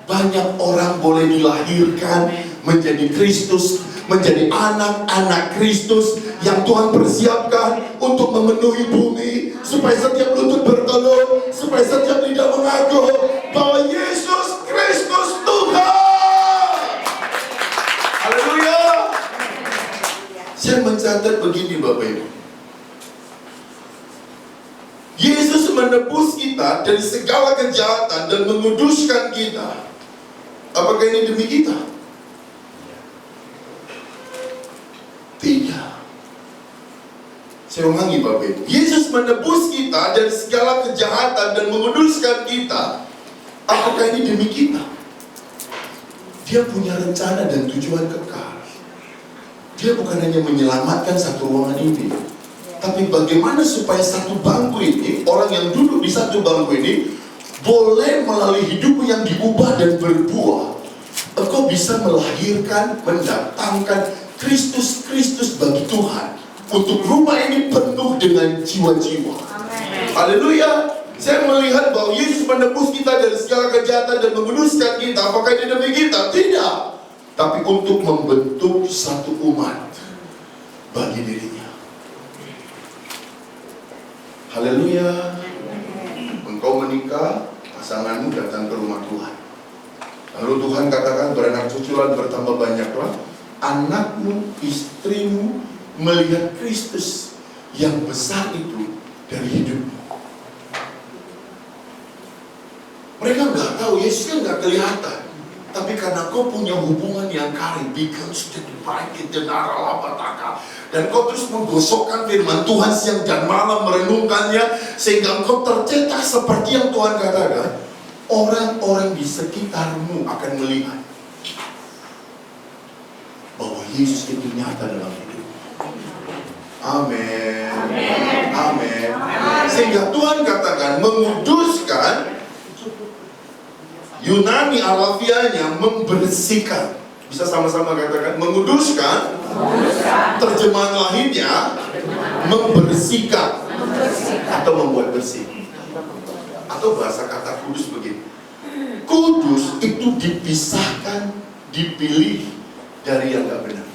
banyak orang boleh dilahirkan menjadi Kristus, menjadi anak-anak Kristus yang Tuhan persiapkan untuk memenuhi bumi, supaya setiap lutut bertelur, supaya setiap lidah mengaku bahwa Yesus Kristus Tuhan. Haleluya. Saya mencatat begini Bapak Ibu. Yesus menebus kita dari segala kejahatan dan menguduskan kita. Apakah ini demi kita? Tidak. Saya ulangi Bapak Ibu. Yesus menebus kita dari segala kejahatan dan menguduskan kita. Apakah ini demi kita? Dia punya rencana dan tujuan kekal. Dia bukan hanya menyelamatkan satu ruangan ini, tapi bagaimana supaya satu bangku ini, orang yang duduk di satu bangku ini, boleh melalui hidupmu yang diubah dan berbuah, engkau bisa melahirkan, mendatangkan Kristus-Kristus bagi Tuhan, untuk rumah ini penuh dengan jiwa-jiwa. Haleluya. Saya melihat bahwa Yesus menebus kita dari segala kejahatan dan menguduskan kita. Apakah ini demi kita? Tidak. Tapi untuk membentuk satu umat bagi dirinya. Haleluya. Engkau menikah, pasanganmu datang ke rumah Tuhan. Lalu Tuhan katakan beranak cuculan bertambah banyaklah. Anakmu, istrimu melihat Kristus yang besar itu dari hidupmu. Mereka nggak tahu, Yesus kan nggak kelihatan. Tapi karena kau punya hubungan yang karib, because the baik dan aralabataka, dan kau terus menggosokkan firman Tuhan siang dan malam, merenungkannya, sehingga kau tercetak seperti yang Tuhan katakan. Orang-orang di sekitarmu akan melihat bahwa Yesus itu nyata dalam hidup. Amin. Amin. Sehingga Tuhan katakan menguduskan. Yunani Arabianya membersihkan. Bisa sama-sama katakan menguduskan. Terjemahan lainnya membersihkan atau membuat bersih. Atau bahasa kata kudus begini. Kudus itu dipisahkan, dipilih dari yang gak benar.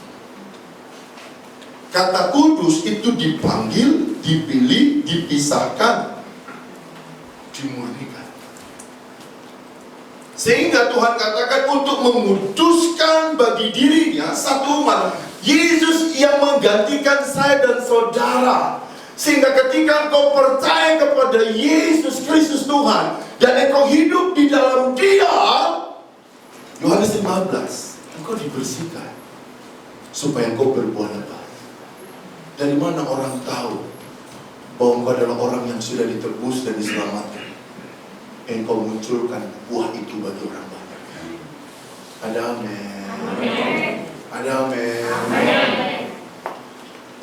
Kata kudus itu dipanggil, dipilih, dipisahkan, dimurnikan. Sehingga Tuhan katakan untuk menguduskan bagi dirinya satu umat. Yesus yang menggantikan saya dan saudara. Sehingga ketika engkau percaya kepada Yesus Kristus Tuhan, dan engkau hidup di dalam Dia, Yohanes 15, engkau dibersihkan supaya engkau berbuah lebat. Dari mana orang tahu bahwa engkau adalah orang yang sudah ditebus dan diselamatkan? Engkau munculkan buah itu bagi orang banyak. Ada amin. Ada amin.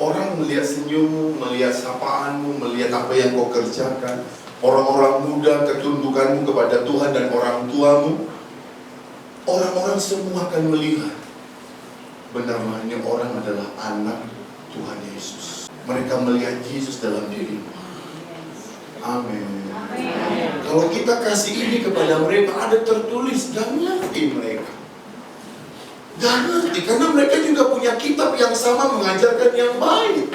Orang melihat senyummu, melihat sapaanmu, melihat apa yang kau kerjakan, orang-orang muda, ketundukanmu kepada Tuhan dan orang tuamu, orang-orang semua akan melihat benarnya orang adalah anak Tuhan Yesus. Mereka melihat Yesus dalam dirimu. Amin. Kalau kita kasih ini kepada mereka, ada tertulis, gak ngerti mereka. Gak ngerti, karena mereka juga punya kitab yang sama mengajarkan yang baik.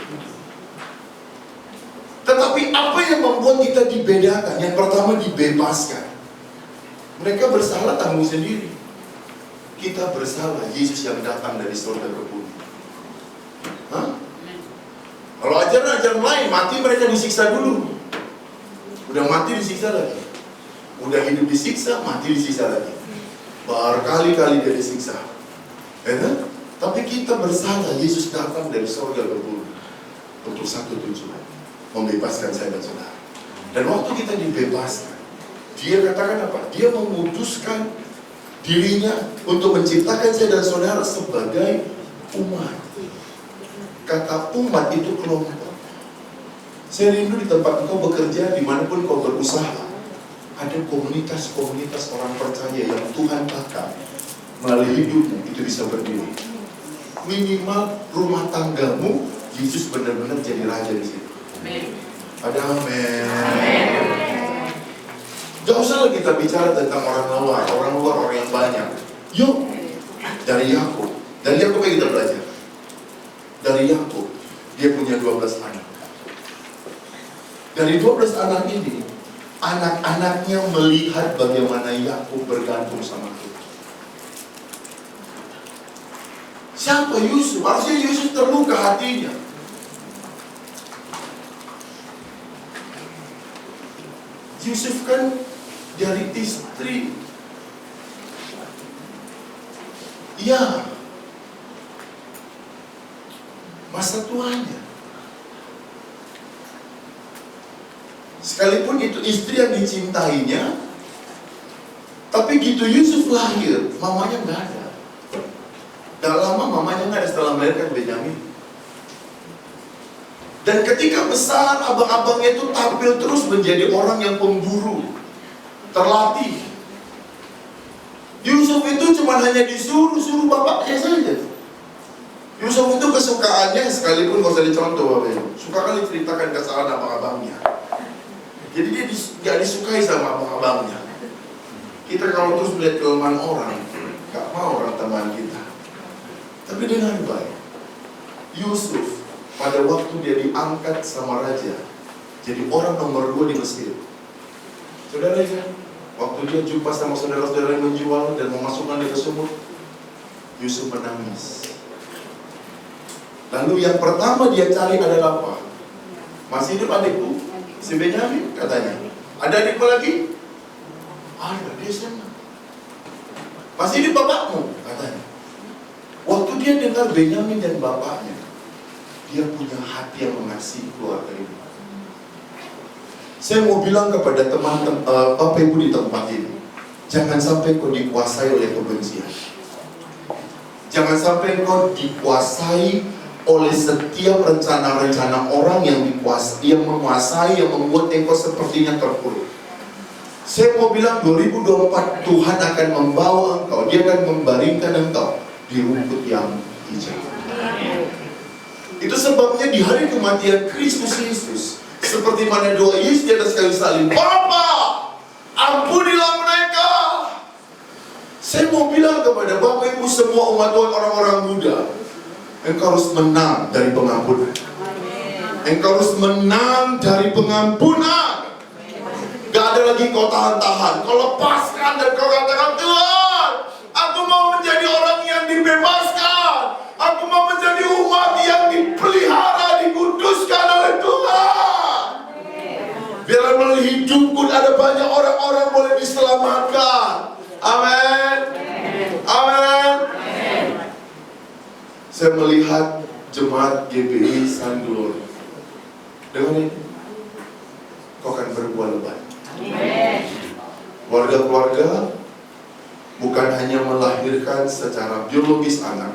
Tetapi apa yang membuat kita dibedakan? Yang pertama, dibebaskan. Mereka bersalah, tanggung sendiri. Kita bersalah, Yesus yang datang dari surga ke bumi. Hah? Kalau ajaran-ajaran lain, mati mereka disiksa dulu. Udah mati disiksa lagi. Udah hidup disiksa, mati disiksa lagi. Berkali-kali dia disiksa. Ya kan? Tapi kita bersalah, Yesus datang dari surga ke bumi. untuk satu tujuan, membebaskan saya dan saudara. Dan waktu kita dibebaskan, dia katakan apa? Dia memutuskan dirinya untuk menciptakan saya dan saudara sebagai umat. Kata umat itu kelompok. Saya rindu di tempat engkau bekerja, dimanapun kau berusaha, ada komunitas-komunitas orang percaya yang Tuhan pakai melalui hidupmu itu bisa berdiri. Minimal rumah tanggamu, Yesus benar-benar jadi raja di situ. Ada amin. Gak usah lagi kita bicara tentang orang luar, orang yang banyak. Yuk, dari Yakub yang kita belajar. Dari Yakub, dia punya 12 anak. Dari 12 anak ini, anak-anaknya melihat bagaimana Yakub bergantung sama Tuhan. Siapa Yusuf? Harusnya Yusuf terluka hatinya. Yusuf kan dari istri. Ya, masa tuanya. Sekalipun itu istri yang dicintainya, tapi gitu Yusuf lahir, mamanya nggak ada. Gak lama mamanya nggak ada setelah melahirkan Benyamin. Dan ketika besar, abang-abangnya itu tampil terus menjadi orang yang pemburu, terlatih. Yusuf itu cuma hanya disuruh bapaknya saja. Yusuf itu kesukaannya, sekalipun gak usah dicontoh bapaknya, suka kali ceritakan kesalahan abang-abangnya. Jadi dia gak disukai sama abang-abangnya. Kita kalau terus melihat kelemahan orang, gak mau orang teman kita. Tapi dengan baik, Yusuf pada waktu dia diangkat sama raja, jadi orang nomor 2 di Mesir. Saudara ya, waktu dia jumpa sama saudara-saudara yang menjual dan memasukkan dia ke sumur, Yusuf menangis. Lalu yang pertama dia cari adalah apa? Masih hidup adikku? Si Benyamin katanya. Ada adikmu lagi? Ada, dia senang. Masih hidup bapakmu? Katanya. Waktu dia dengar Benyamin dan bapaknya, dia punya hati yang mengasihi keluarga ini. Saya mau bilang kepada teman-teman, Bapak Ibu di tempat ini, jangan sampai kau dikuasai oleh kebencian. Jangan sampai kau dikuasai oleh setiap rencana-rencana orang yang menguasai, yang membuat engkau sepertinya terpuruk. Saya mau bilang 2024 Tuhan akan membawa engkau, dia akan membaringkan engkau di rumput yang hijau. Itu sebabnya di hari kematian Kristus Yesus, seperti mana doa Yesus di atas kayu salib, Bapa, ampunilah mereka. Saya mau bilang kepada Bapak Ibu semua umat Tuhan, orang-orang muda, engkau harus menang dari pengampunan. Engkau harus menang dari pengampunan. Gak ada lagi kau tahan-tahan. Kau lepaskan dan kau katakan, Tuhan, aku mau menjadi orang yang dibebaskan. Aku mau menjadi umat yang dipelihara, dikuduskan oleh Tuhan. Biar melalui hidupku ada banyak orang-orang boleh diselamatkan. Amin. Amin. Saya melihat jemaat GBI Sandulur. Dengan ini, kau akan berbuah lebat. Keluarga-keluarga bukan hanya melahirkan secara biologis anak,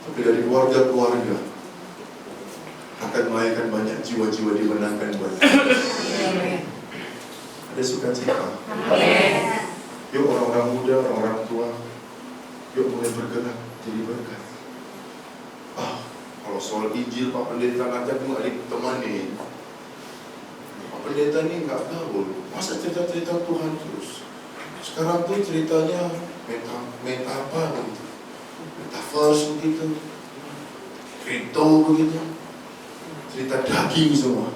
tapi dari keluarga-keluarga akan melahirkan banyak jiwa-jiwa dimenangkan buat kita. Ada sukacita. Yuk orang-orang muda, orang-orang tua, yuk mulai bergerak jadi berkat. Kalau soal Injil Pak Pendeta ngajak nggak ditemani. Pak Pendeta ini nggak gaul. Masa cerita-cerita Tuhan terus. Sekarang tuh ceritanya meta apa begitu, metaverse begitu, kripto begitu, cerita daging semua.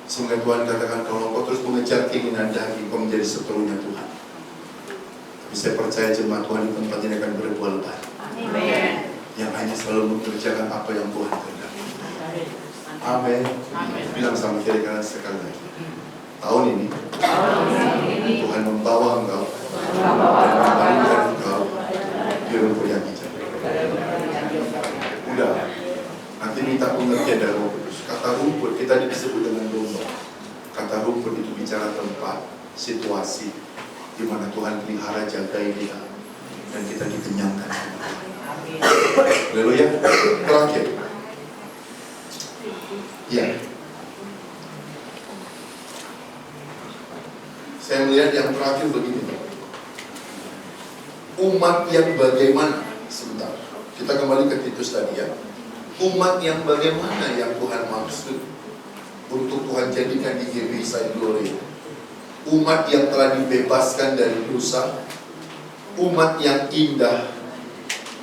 Sehingga Tuhan katakan kalau kau terus mengejar keinginan daging, kau menjadi seterunya Tuhan. Tapi saya percaya jemaat Tuhan di tempat ini akan berbuah lebat. Yang hanya selalu mengerjakan apa yang Tuhan kehendaki. Amin. Bilang sama kiri kanan sekali lagi. Tahun ini Tuhan membawa engkau dan membaringkan engkau di rumput yang hijau. Udah, nanti minta pengertian Kita disebut dengan domba. Kata rumput itu bicara tempat, situasi di mana Tuhan pelihara, jagai dia, dan kita dikenyangkan. Haleluya. Terakhir, ya, saya melihat yang terakhir begini. Umat yang bagaimana? Sebentar, kita kembali ke Titus tadi ya. Umat yang bagaimana yang Tuhan maksud untuk Tuhan jadikan di GBI Side Glory? Umat yang telah dibebaskan dari dosa, umat yang indah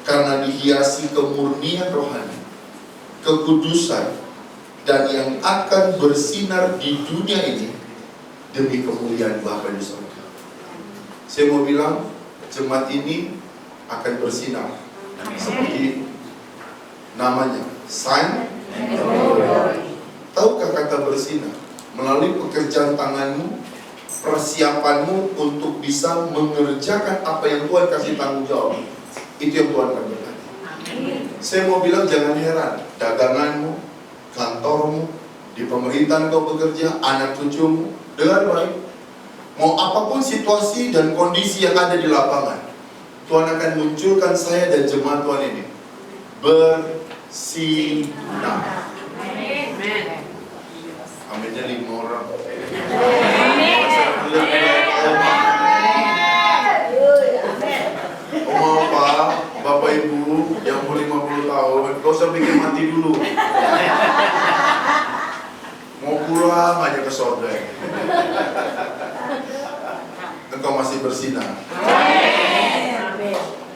karena dihiasi kemurnian rohani, kekudusan, dan yang akan bersinar di dunia ini demi kemuliaan Bapa di surga. Saya mau bilang, jemaat ini akan bersinar seperti namanya, Sign and Glory. Tahukah kata bersinar? Melalui pekerjaan tanganmu, persiapanmu untuk bisa mengerjakan apa yang Tuhan kasih tanggung jawab. Itu yang Tuhan akan berkati. Saya mau bilang, jangan heran, daganganmu, kantormu, di pemerintahan kau bekerja, anak cucumu, dengar baik. Mau apapun situasi dan kondisi yang ada di lapangan, Tuhan akan munculkan saya dan jemaat Tuhan ini bersinar. Aminnya 5 orang. Oma, Bapak Ibu yang umur 50 tahun, gak usah bikin mati dulu. Mau pulang aja ke sorga. Engkau masih bersinar.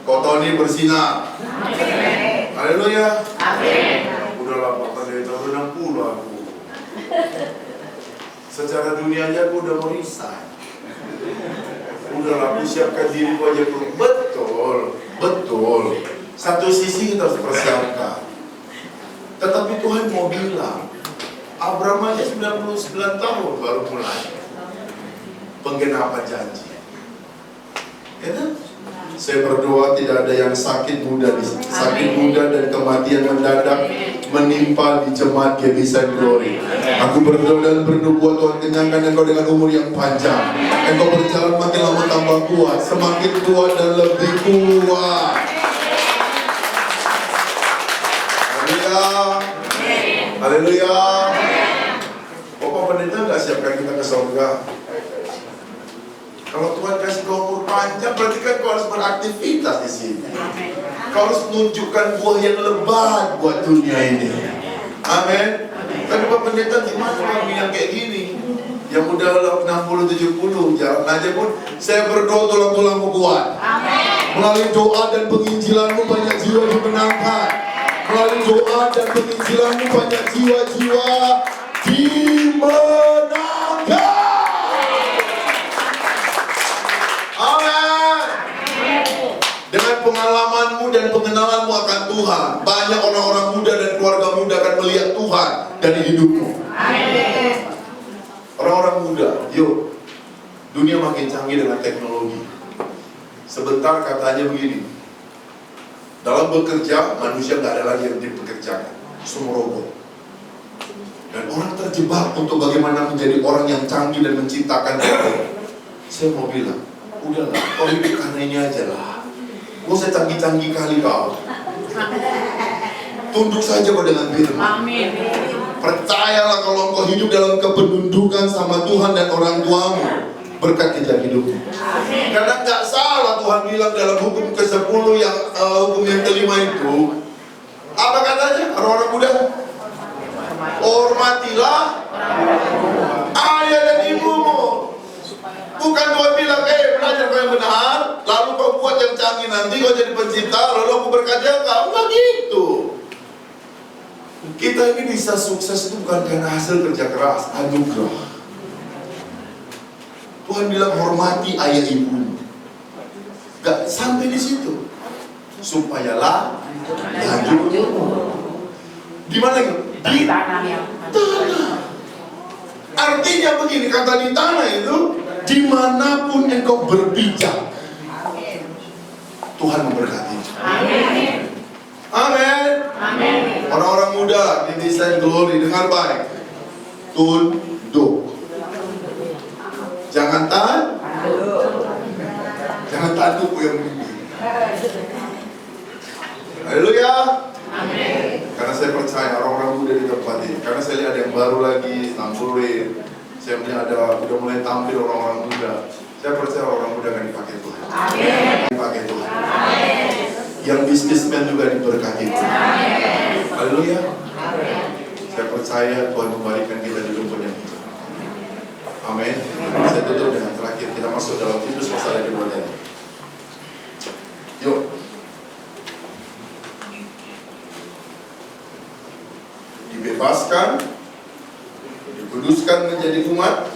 Kau Tony bersinar. Haleluya. Udahlah Pak Pendeta, udah 60 aku. Secara dunia aja aku udah mau resign. Udahlah, aku siapkan diri aja dulu. Betul. Satu sisi kita harus persiapkan. Tetapi Tuhan mau bilang, Abraham aja 99 tahun baru mulai penggenapan janji. Ya kan? Saya berdoa tidak ada yang sakit muda dan kematian mendadak menimpa di jemaat GBI Side Glory. Aku berdoa dan berdoa Tuhan kenyangkan engkau dengan umur yang panjang. Engkau berjalan makin lama tambah kuat, semakin kuat dan lebih kuat. Haleluya. Bapak Pendeta nggak siapkan kita ke surga. Kalau Tuhan kasih kau umur panjang, berarti kan kau harus beraktivitas di sini. Kau harus menunjukkan buah yang lebat buat dunia ini. Amin. Tapi Bapak Pendeta gimana kami yang kayak gini? Yang udah 60-70, jalan aja pun saya berdoa tulang-tulangmu kuat. Melalui doa dan penginjilanmu banyak jiwa dimenangkan. Melalui doa dan penginjilanmu banyak jiwa-jiwa dimenangkan. Amin. Dengan pengalamanmu dan pengenalanmu akan Tuhan, banyak orang-orang muda dan keluarga muda akan melihat Tuhan dari hidupmu. Amin. Orang-orang muda, yuk, dunia makin canggih dengan teknologi. Sebentar katanya begini, dalam bekerja manusia nggak ada lagi yang dipekerjakan, semua robot. Dan orang terjebak untuk bagaimana menjadi orang yang canggih dan menciptakan robot. Saya mau bilang, udahlah, kau hidup karena ini aja lah. Gak usah canggih-canggih kali kau. Tunduk saja kau dengan firman. Amin. Percayalah kalau engkau hidup dalam kependudukan sama Tuhan dan orang tuamu, berkat kejar hidupmu. Karena nggak salah Tuhan bilang dalam hukum ke-10 yang hukum yang ke-5 itu, apa katanya? Orang-orang muda, hormatilah ayah dan ibumu. Bukan Tuhan bilang, belajar kau yang benar, lalu kau buat yang canggih, nanti kau jadi pencipta, lalu aku berkata kau. Enggak gitu. Kita ini bisa sukses itu bukan karena hasil kerja keras, anugerah. Tuhan bilang hormati ayah ibumu. Gak sampai di situ. Supayalah lanjut. Di mana itu? Di tanah. Artinya begini, kata di tanah itu, dimanapun engkau berpijak, Tuhan memberkati. Amin. Amin. Orang-orang muda di GBI Side Glory, dengar baik. tunduk. Jangan tanduk yang mimpi. Haleluya. Karena saya percaya orang-orang muda di tempat ini. Karena saya lihat ada yang baru lagi, nampurin. Saya melihat ada udah mulai tampil orang-orang muda. Saya percaya orang muda akan dipakai Tuhan. Dipakai Tuhan. Yang bisnismen juga diberkati Tuhan. Haleluya. Saya percaya Tuhan memberikan kita di rumput yang hijau. Amin. Saya tutup dengan terakhir. Kita masuk dalam Titus pasal yang kedua tadi. Yuk. Dibebaskan, dikuduskan menjadi umat.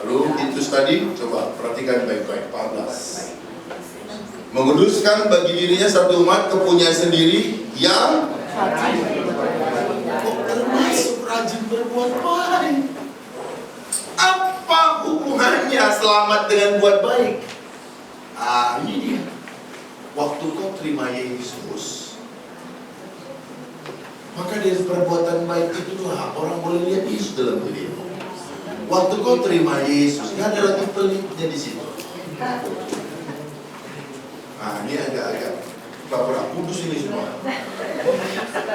Lalu Titus tadi, coba perhatikan baik-baik. 14. Menguduskan bagi dirinya satu umat kepunyaan sendiri yang termasuk rajin berbuat baik. Apa hubungannya selamat dengan buat baik? Ini dia. Waktu kau terima Yesus, maka dari perbuatan baik itulah orang boleh lihat Yesus dalam dirimu. Waktu kau terima Yesus, nggak ada lagi pelitnya di situ. Ini agak-agak pura-pura kudus ini semua.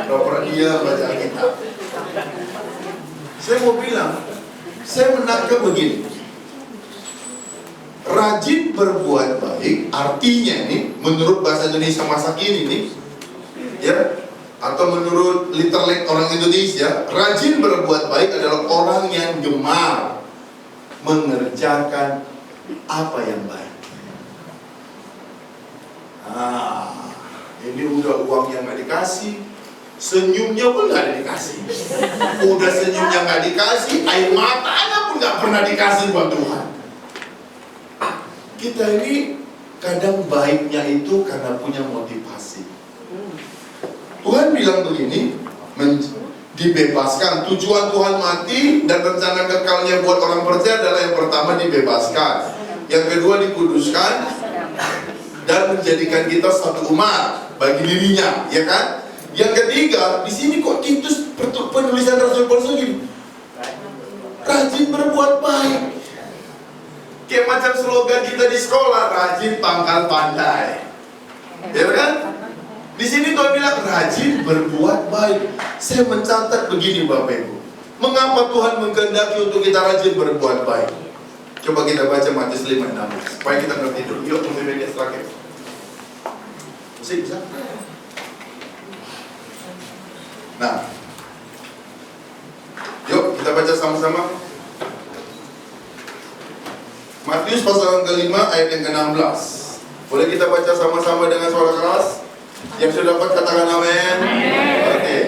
Pura-pura dia baca Alkitab. Saya mau bilang, saya menangkap begini. Rajin berbuat baik artinya nih, menurut bahasa Indonesia masa kini nih, ya, atau menurut literate orang Indonesia, rajin berbuat baik adalah orang yang gemar mengerjakan apa yang baik. Ini udah uang yang gak dikasih, senyumnya pun gak dikasih. Udah senyumnya gak dikasih, air matanya pun gak pernah dikasih buat Tuhan. Kita ini kadang baiknya itu karena punya motivasi. Tuhan bilang begini, dibebaskan. Tujuan Tuhan mati dan rencana kekalnya buat orang percaya adalah yang pertama dibebaskan, yang kedua dikuduskan, dan menjadikan kita satu umat bagi dirinya, ya kan? Yang ketiga, di sini kok Titus penulisan Rasul Paulus gini, rajin berbuat baik. Kayak macam slogan kita di sekolah, rajin pangkal pandai, ya kan? Di sini Tuhan bilang rajin berbuat baik. Saya mencatat begini Bapak Ibu, mengapa Tuhan mengkehendaki untuk kita rajin berbuat baik? Coba kita baca Matius 5:16 supaya kita ngerti dulu. Yuk, pemimpin terakhir. Bisa? Nah, yuk kita baca sama-sama. Matius pasal ke-5 ayat yang ke-16. Boleh kita baca sama-sama dengan suara keras? Yang sudah dapat katakan amin. Oke.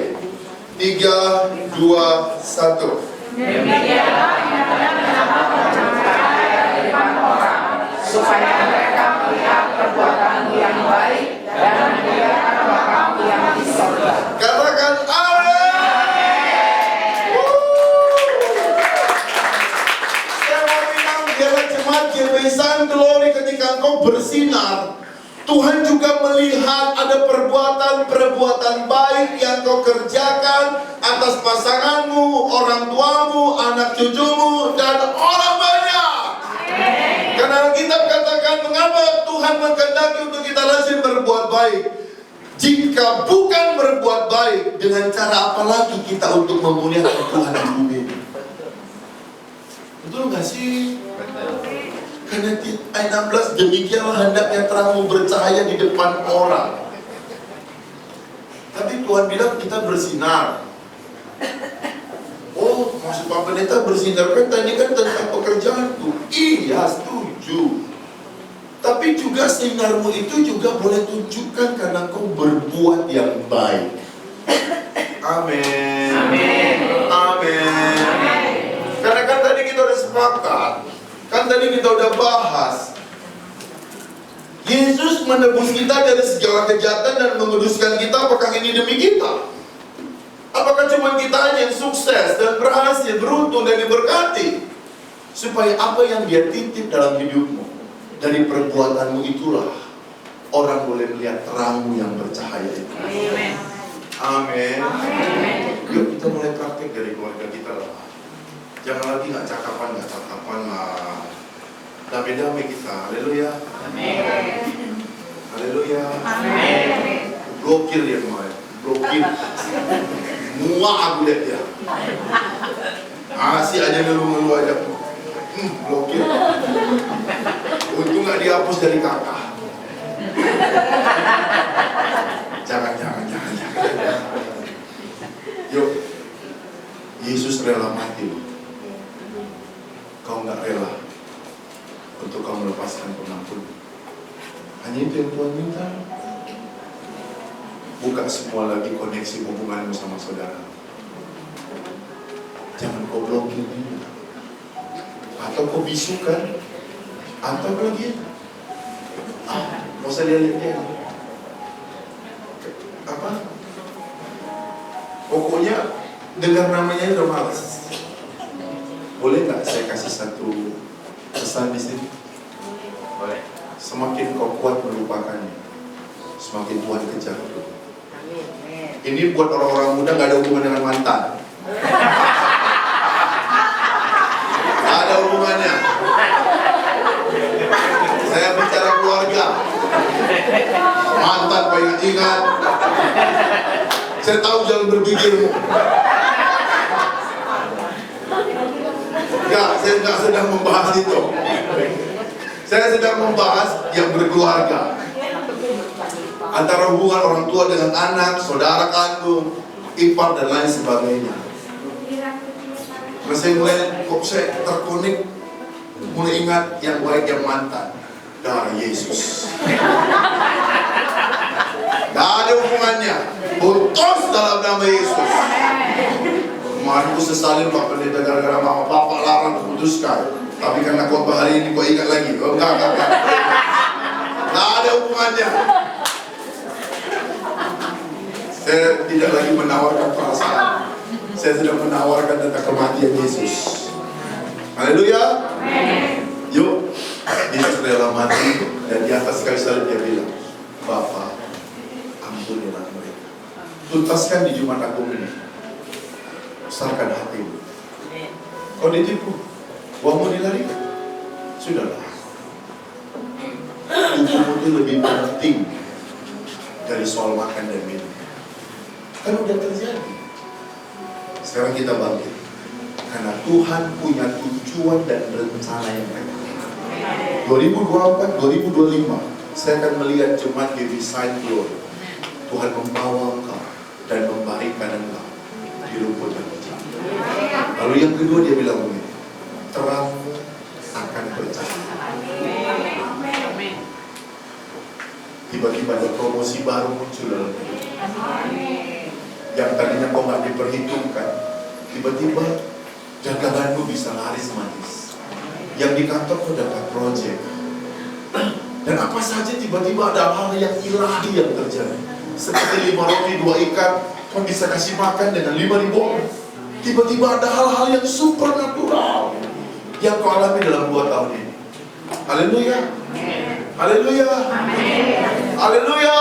3, 2, 1. Demikianlah yang dapat percaya di depan orang, supaya mereka melihat perbuatanmu yang baik dan melihat Bapamu yang di surga. Katakan amin. Saya mau bilang biarlah jemaat GBSan Glory ketika engkau bersinar, Tuhan juga melihat ada perbuatan-perbuatan baik yang kau kerjakan atas pasanganmu, orang tuamu, anak cucumu, dan orang banyak. Karena Alkitab katakan mengapa Tuhan menghendaki untuk kita rajin berbuat baik. Jika bukan berbuat baik, dengan cara apa lagi kita untuk memuliakan Tuhan di bumi ini? Betul nggak sih? Karena ayat 16, demikianlah hendaknya terangmu bercahaya di depan orang. Tapi Tuhan bilang kita bersinar. Oh, maksud Pak Pendeta bersinar kan tadi kan tentang pekerjaanku. Iya, setuju. Tapi juga sinarmu itu juga boleh tunjukkan karena kau berbuat yang baik. Amin. Amin. Amin. Karena kan tadi kita udah sepakat. Kan tadi kita udah bahas, Yesus menebus kita dari segala kejahatan dan menguduskan kita. Apakah ini demi kita? Apakah cuma kita aja yang sukses dan berhasil, beruntung dan diberkati? Supaya apa yang Dia titip dalam hidupmu, dari perbuatanmu itulah orang boleh melihat terangmu yang bercahaya itu. Amin. Yuk kita mulai praktek dari keluarga kita lah. Jangan lagi nggak cakapan lah. Damai-damai kita. Haleluya. Haleluya. Blokir dia kemarin. Blokir. Muak aku lihat dia. Masih aja ngeluh-ngeluh aja. Blokir. Untung nggak dihapus dari kakak. Jangan. Yuk, Yesus rela mati loh. Kau nggak rela untuk kau melepaskan pengampun. Hanya itu yang Tuhan minta. Buka semua lagi koneksi hubunganmu sama saudara. Jangan kau blokir dia. Atau kau bisukan. Atau lagi gak usah lihat dia. Apa? Pokoknya dengar namanya udah malas. Boleh nggak saya kasih satu pesan di sini? Boleh. Semakin kau kuat melupakannya, semakin Tuhan kejar. Ini buat orang-orang muda nggak ada hubungan dengan mantan. Nggak ada hubungannya. Saya bicara keluarga. Mantan kau ingat. Saya tahu jalan berpikirmu. Saya nggak sedang membahas itu. Saya sedang membahas yang berkeluarga. Antara hubungan orang tua dengan anak, saudara kandung, ipar dan lain sebagainya. Karena saya mulai, kok saya terkonek, mulai ingat yang baik yang mantan. Darah Yesus. Gak ada hubungannya. Putus dalam nama Yesus. Kemarin aku sesalin Pak Pendeta gara-gara mama papa larang putuskan. Tapi karena khotbah hari ini kau ingat lagi. Oh enggak. Gak ada hubungannya. Saya tidak lagi menawarkan perasaan. Saya sedang menawarkan tentang kematian Yesus. Haleluya. Yuk, Yesus rela mati. Dan di atas kayu salib dia bilang, Bapa, ampunilah mereka. Tuntaskan di Jumat Agung ini. Besarkan hatimu. Kau ditipu, uangmu dilarikan. Sudahlah. Hukum itu lebih penting dari soal makan dan minum. Kan udah terjadi. Sekarang kita bangkit. Karena Tuhan punya tujuan dan rencana yang baik. 2024, 2025, saya akan melihat jemaat di Design Glory. Tuhan membawa engkau dan memberikan engkau di rumput yang pecah. Lalu yang kedua dia bilang begini, terangmu akan bercahaya. Tiba-tiba ada promosi baru muncul dalam hidup. Yang tadinya kau nggak diperhitungkan, tiba-tiba daganganmu bisa laris manis. Yang di kantor kau dapat proyek. Dan apa saja tiba-tiba ada hal yang ilahi yang terjadi. Seperti 5 roti 2 ikan, kau bisa kasih makan dengan 5.000 orang. Tiba-tiba ada hal-hal yang supernatural yang kau alami dalam 2 tahun ini. Haleluya. Haleluya. Haleluya.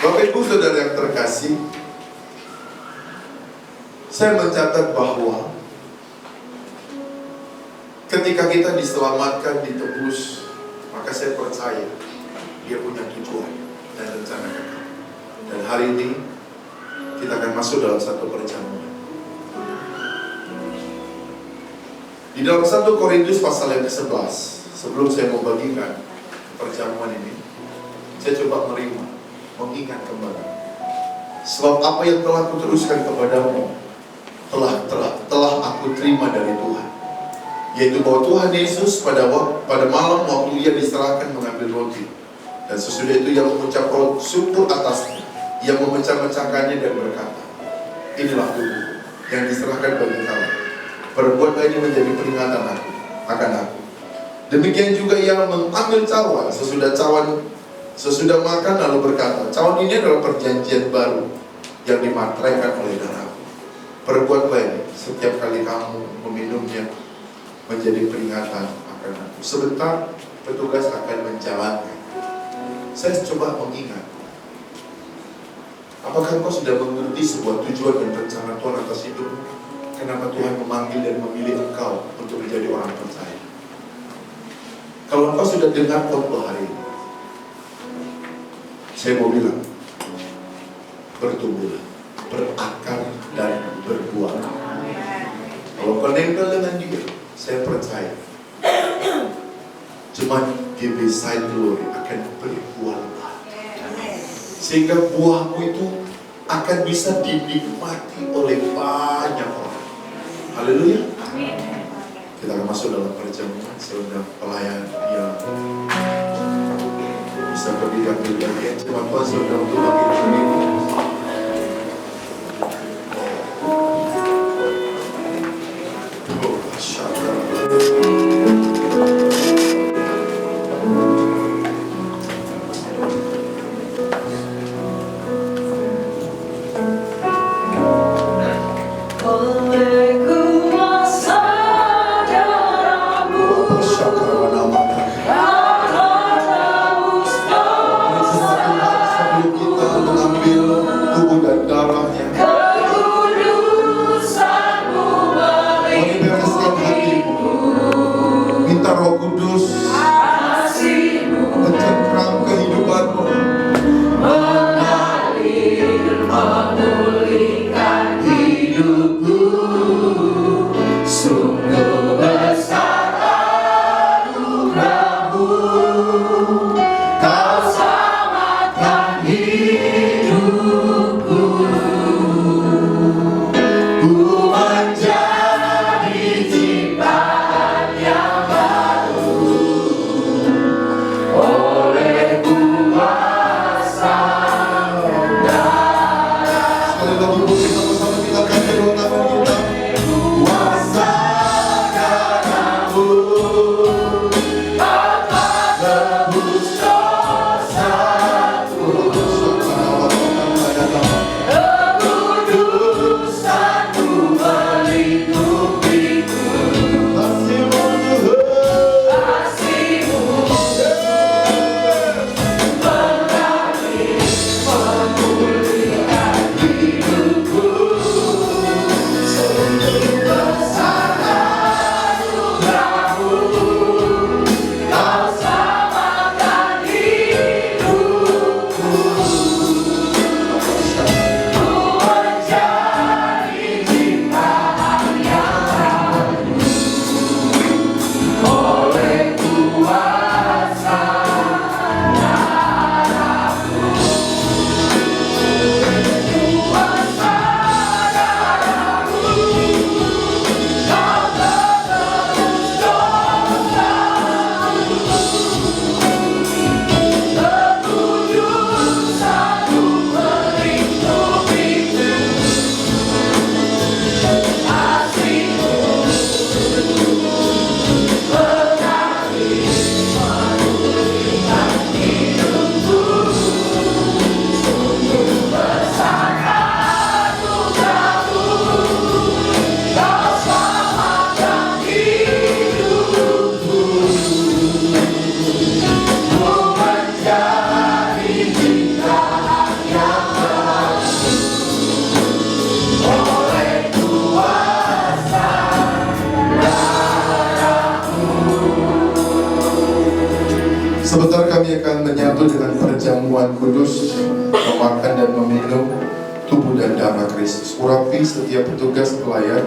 Bapak Ibu Saudara yang terkasih, saya mencatat bahwa ketika kita diselamatkan, ditebus, maka saya percaya dia punya tujuan dan rencana kekal. Dan hari ini kita akan masuk dalam satu perjamuan. Di dalam 1 Korintus pasal yang ke-11, sebelum saya membagikan perjamuan ini, saya coba mengingat kembali. Sebab apa yang telah kuteruskan kepadamu telah aku terima dari Tuhan, yaitu bahwa Tuhan Yesus pada malam waktu ia diserahkan mengambil roti, dan sesudah itu ia mengucap syukur atasnya, ia memecah-mecahkannya dan berkata, inilah tubuh yang diserahkan bagi kamu, perbuatlah ini menjadi peringatan akan aku. Demikian juga ia mengambil cawan sesudah makan lalu berkata, cawan ini adalah perjanjian baru yang dimateraikan oleh darahku. Perbuatlah ini setiap kali kamu meminumnya menjadi peringatan akan aku. Sebentar petugas akan menjalankan. Saya coba mengingat Apakah engkau sudah mengerti sebuah tujuan dan rencana Tuhan atas hidupmu? Kenapa Tuhan memanggil dan memilih engkau untuk menjadi orang percaya? Kalau engkau sudah dengar khotbah hari ini, saya mau bilang, bertumbuhlah, berakar dan berbuah. Kalau kau nempel dengan dia, saya percaya cuma GBC Glory akan berbuah lebat, sehingga buahmu itu akan bisa dinikmati oleh banyak orang. Haleluya. Kita akan masuk dalam perjamuan. Saudara pelayan yang bisa berdiri bagian cuma Tuhan saudara untuk bagi berdiri. Sebentar kami akan menyatu dengan perjamuan kudus, memakan dan meminum tubuh dan darah Kristus. Urapi setiap petugas pelayan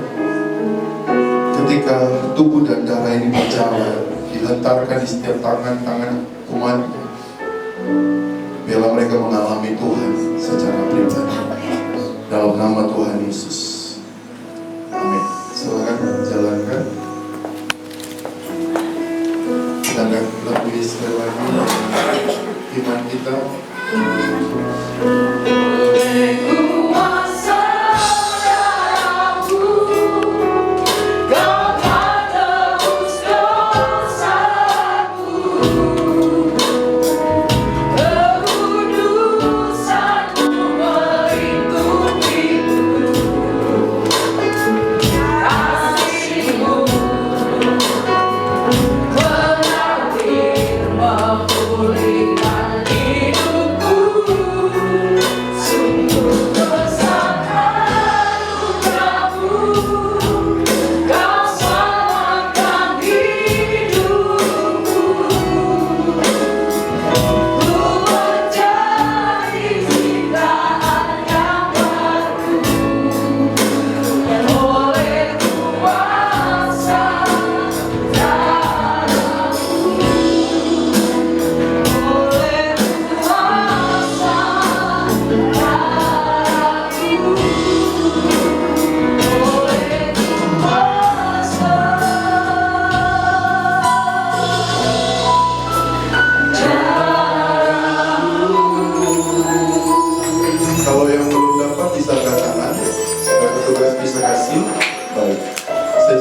ketika tubuh dan darah ini berjalan, dihentarkan di setiap tangan-tangan umat. Biarlah mereka mengalami Tuhan secara pribadi. Dalam nama Tuhan Yesus. Amin. Silakan jalankan. Kita akan lebih sekali lagi iman kita. Memulihkan hidupku, sungguh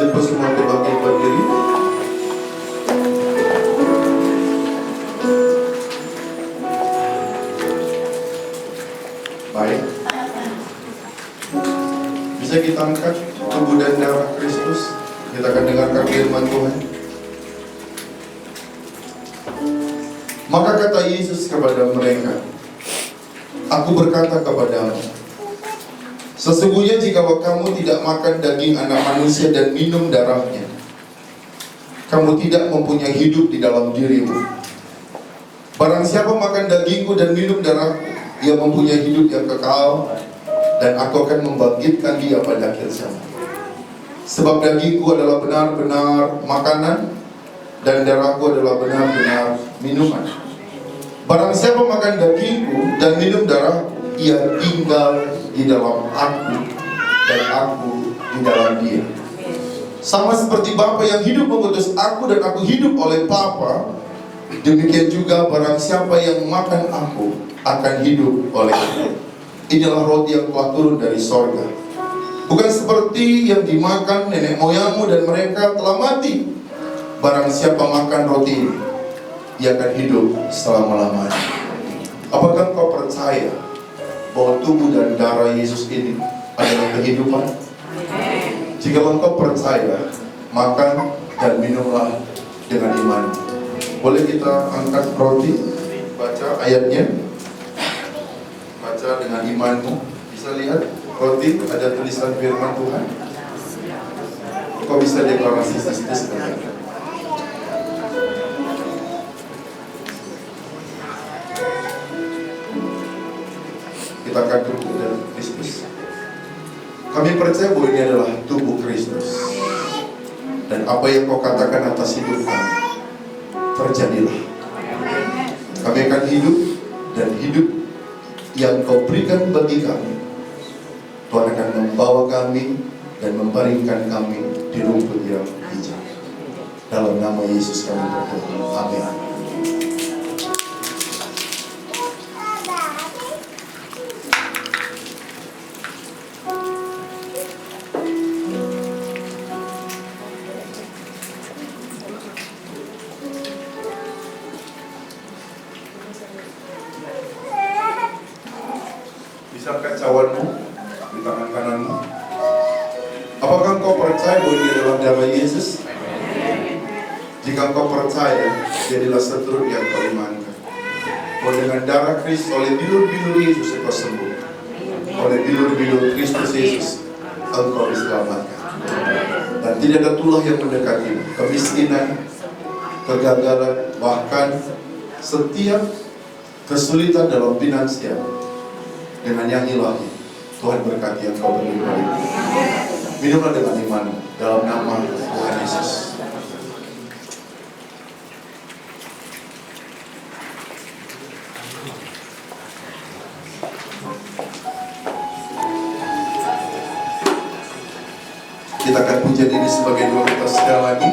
Cepat semua berbagi berdiri. Baik. Bisa kita angkat tubuh dan darah Kristus. Kita akan dengarkan firman Tuhan. Maka kata Yesus kepada mereka, Aku berkata kepadamu, sesungguhnya jikalau kamu tidak makan daging anak manusia dan minum darahnya, kamu tidak mempunyai hidup di dalam dirimu. Barang siapa makan dagingku dan minum darahku, ia mempunyai hidup yang kekal, dan aku akan membangkitkan dia pada akhir zaman. Sebab dagingku adalah benar-benar makanan, dan darahku adalah benar-benar minuman. Barang siapa makan dagingku dan minum darahku, ia tinggal di dalam aku, dan aku di dalam dia. Sama seperti Bapa yang hidup mengutus aku dan aku hidup oleh Bapa, demikian juga barang siapa yang makan aku akan hidup oleh aku. Inilah roti yang telah turun dari sorga, bukan seperti yang dimakan nenek moyangmu dan mereka telah mati. Barang siapa makan roti ini, ia akan hidup selama-lamanya. Apakah kau percaya bahwa tubuh dan darah Yesus ini adalah kehidupan? Jika engkau percaya, makan dan minumlah dengan iman. Boleh kita angkat roti, baca ayatnya, baca dengan imanmu. Bisa lihat roti, ada tulisan firman Tuhan. Kau bisa deklarasi sistis dengan kita akan duduk dalam Kristus. Kami percaya bahwa ini adalah tubuh Kristus, dan apa yang kau katakan atas hidup kami, terjadilah. Kami akan hidup, dan hidup yang kau berikan bagi kami, Tuhan akan membawa kami dan membaringkan kami di rumput yang hijau. Dalam nama Yesus kami berdoa. Amin. Bisa angkat cawanmu di tangan kananmu. Apakah engkau percaya bahwa ini adalah darah Yesus? Jika engkau percaya, jadilah seturut yang kau imankan. Bahwa dengan darah Kristus, oleh bilur-bilur Yesus engkau sembuh. Oleh bilur-bilur Kristus Yesus engkau diselamatkan. Dan tidak ada tulah yang mendekati kemiskinan, kegagalan, bahkan setiap kesulitan dalam finansial. Dengan yang ilahi, Tuhan berkati yang kau berlimpah. Minumlah dengan iman dalam nama Tuhan Yesus. Kita akan pujian ini sebagai doa kita sekali lagi.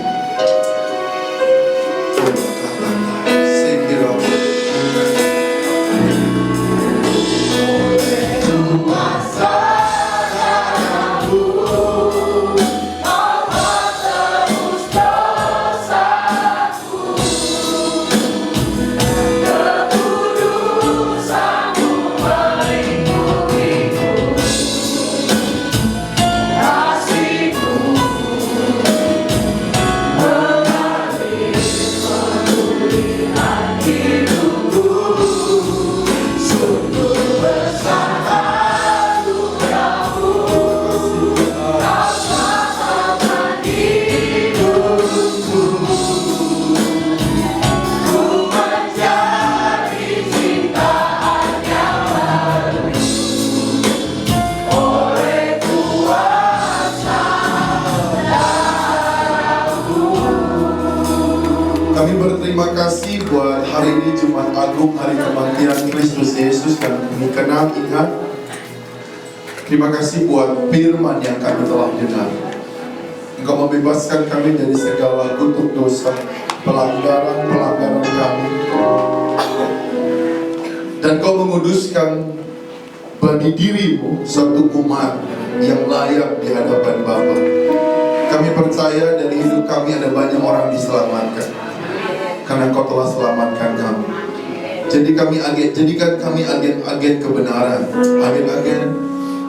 Kami berterima kasih buat hari ini Jumat Agung, hari kebangkitan Kristus Yesus, dan kami kenal ingat. Terima kasih buat firman yang kami telah dengar. Engkau membebaskan kami dari segala kutuk dosa, pelanggaran kami, dan kau menguduskan bagi dirimu satu umat yang layak di hadapan Bapa. Kami percaya dari hidup kami ada banyak orang diselamatkan, karena Engkau telah selamatkan kami. Jadikan kami agen-agen kebenaran, agen-agen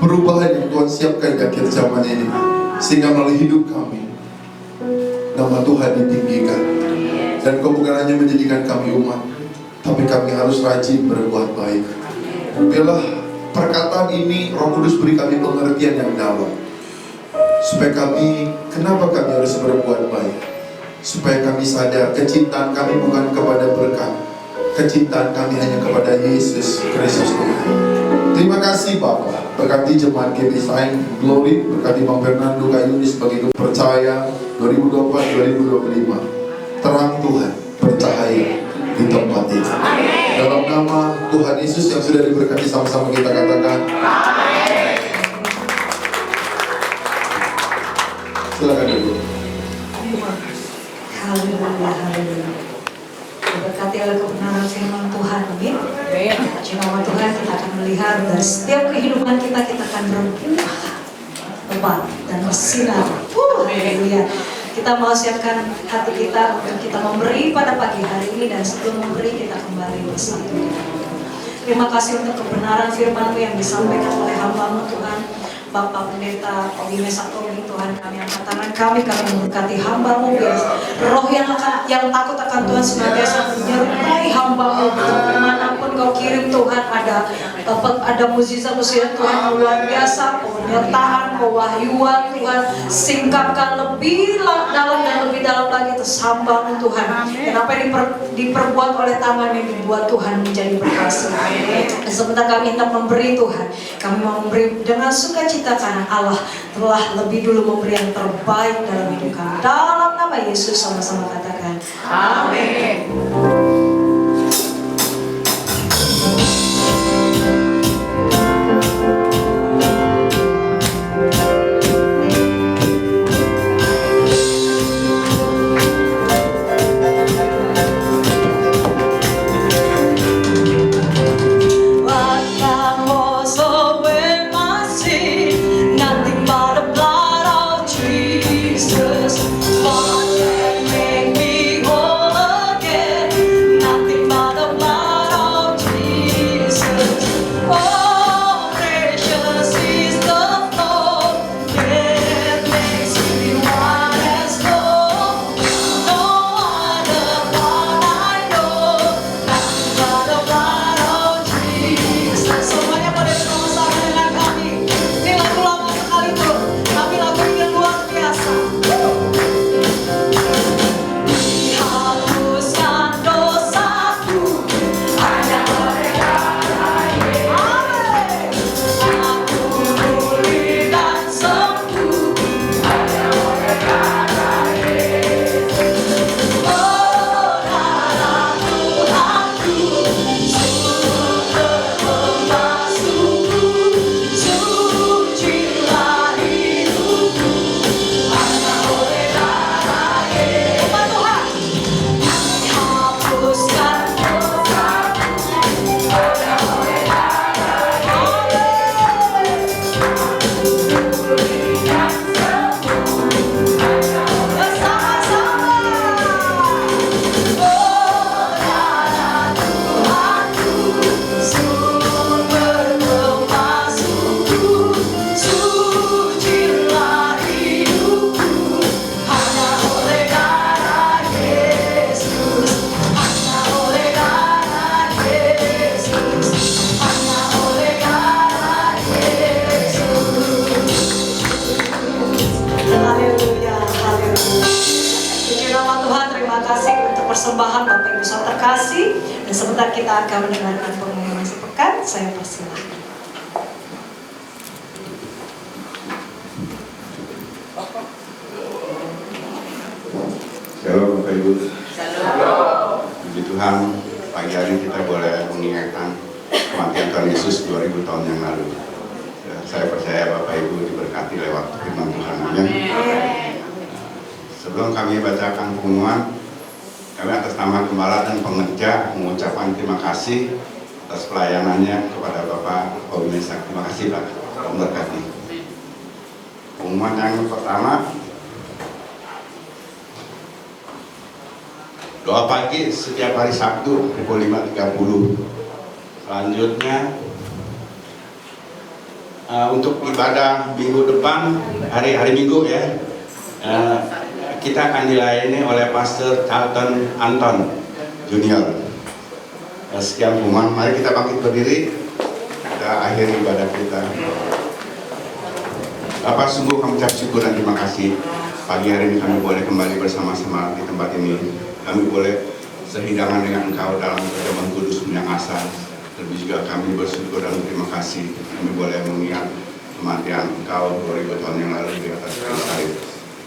perubahan yang Tuhan siapkan di akhir zaman ini, sehingga melalui hidup kami nama Tuhan ditinggikan. Dan Kau bukan hanya menjadikan kami umat, tapi kami harus rajin berbuat baik. Biarlah perkataan ini Roh Kudus beri kami pengertian yang dalam, supaya kenapa kami harus berbuat baik, supaya kami sadar kecintaan kami bukan kepada berkat, kecintaan kami hanya kepada Yesus Kristus Tuhan. Terima kasih Bapa, berkati jemaat GB Sign Glory, berkati Bang Fernando Kayuni sebagai percaya 2024-2025. Terang Tuhan bercahaya di tempat ini. Dalam nama Tuhan Yesus yang sudah diberkati, sama-sama kita katakan amin. Silakan dulu. Haleluya, haleluya. Diberkati oleh kebenaran firman Tuhan, amin. Nama Tuhan kita akan melihat dari setiap kehidupan kita akan berbuah lebat dan bersinar. Haleluya. Kita mau siapkan hati kita untuk kita memberi pada pagi hari ini, dan sebelum memberi kita kembali bersatu. Terima kasih untuk kebenaran firman-Mu yang disampaikan oleh hamba-Mu Tuhan. Bapak Pendeta Obi Mesatomi, Tuhan kami angkat tangan kami memberkati hamba-Mu, biar roh yang takut akan Tuhan senantiasa menyertai hamba-Mu dimanapun Kau kirim Tuhan. Ada mukjizat-mukjizat Tuhan yang luar biasa, penyertaan, pewahyuan Tuhan, singkapkan lebih dalam dan lebih dalam lagi atas hamba-Mu Tuhan. Dan apa yang diperbuat oleh tangan yang dibuat Tuhan menjadi berhasil. Dan sebentar kami hendak memberi Tuhan, kami mau memberi dengan sukacita karena Allah telah lebih dulu memberi yang terbaik dalam hidup kami. Dalam nama Yesus sama-sama katakan amin. Persembahan Bapak Ibu Saudara terkasih, dan sebentar kita akan mendengarkan pengumuman sepekan. Saya persilahkan. Shalom Bapak Ibu. Shalom. Puji Tuhan, pagi hari kita boleh mengingatkan kematian Tuhan Yesus 2000 tahun yang lalu. Saya percaya Bapak Ibu diberkati lewat firman Tuhan. Amin. Sebelum kami bacakan pengumuman, kami atas nama Gembala dan Pengerja mengucapkan terima kasih atas pelayanannya kepada Bapak Obi Mesak. Terima kasih Pak, memberkati. Pengumuman yang pertama, Doa pagi setiap hari Sabtu pukul 5.30. Selanjutnya untuk ibadah minggu depan, hari Minggu ya, kita akan dilayani oleh Pastor Charlton Anton Junior. Sekian pengumuman, mari kita bangkit berdiri, kita akhiri ibadah kita. Bapak, sungguh kami ucap syukur dan terima kasih. Pagi hari ini kami boleh kembali bersama-sama di tempat ini. Kami boleh sehidangan dengan Engkau dalam perjamuan kudus yang asal. Lebih juga kami bersyukur dan terima kasih. Kami boleh mengingat kematian Engkau 2000 tahun yang lalu di atas kayu salib.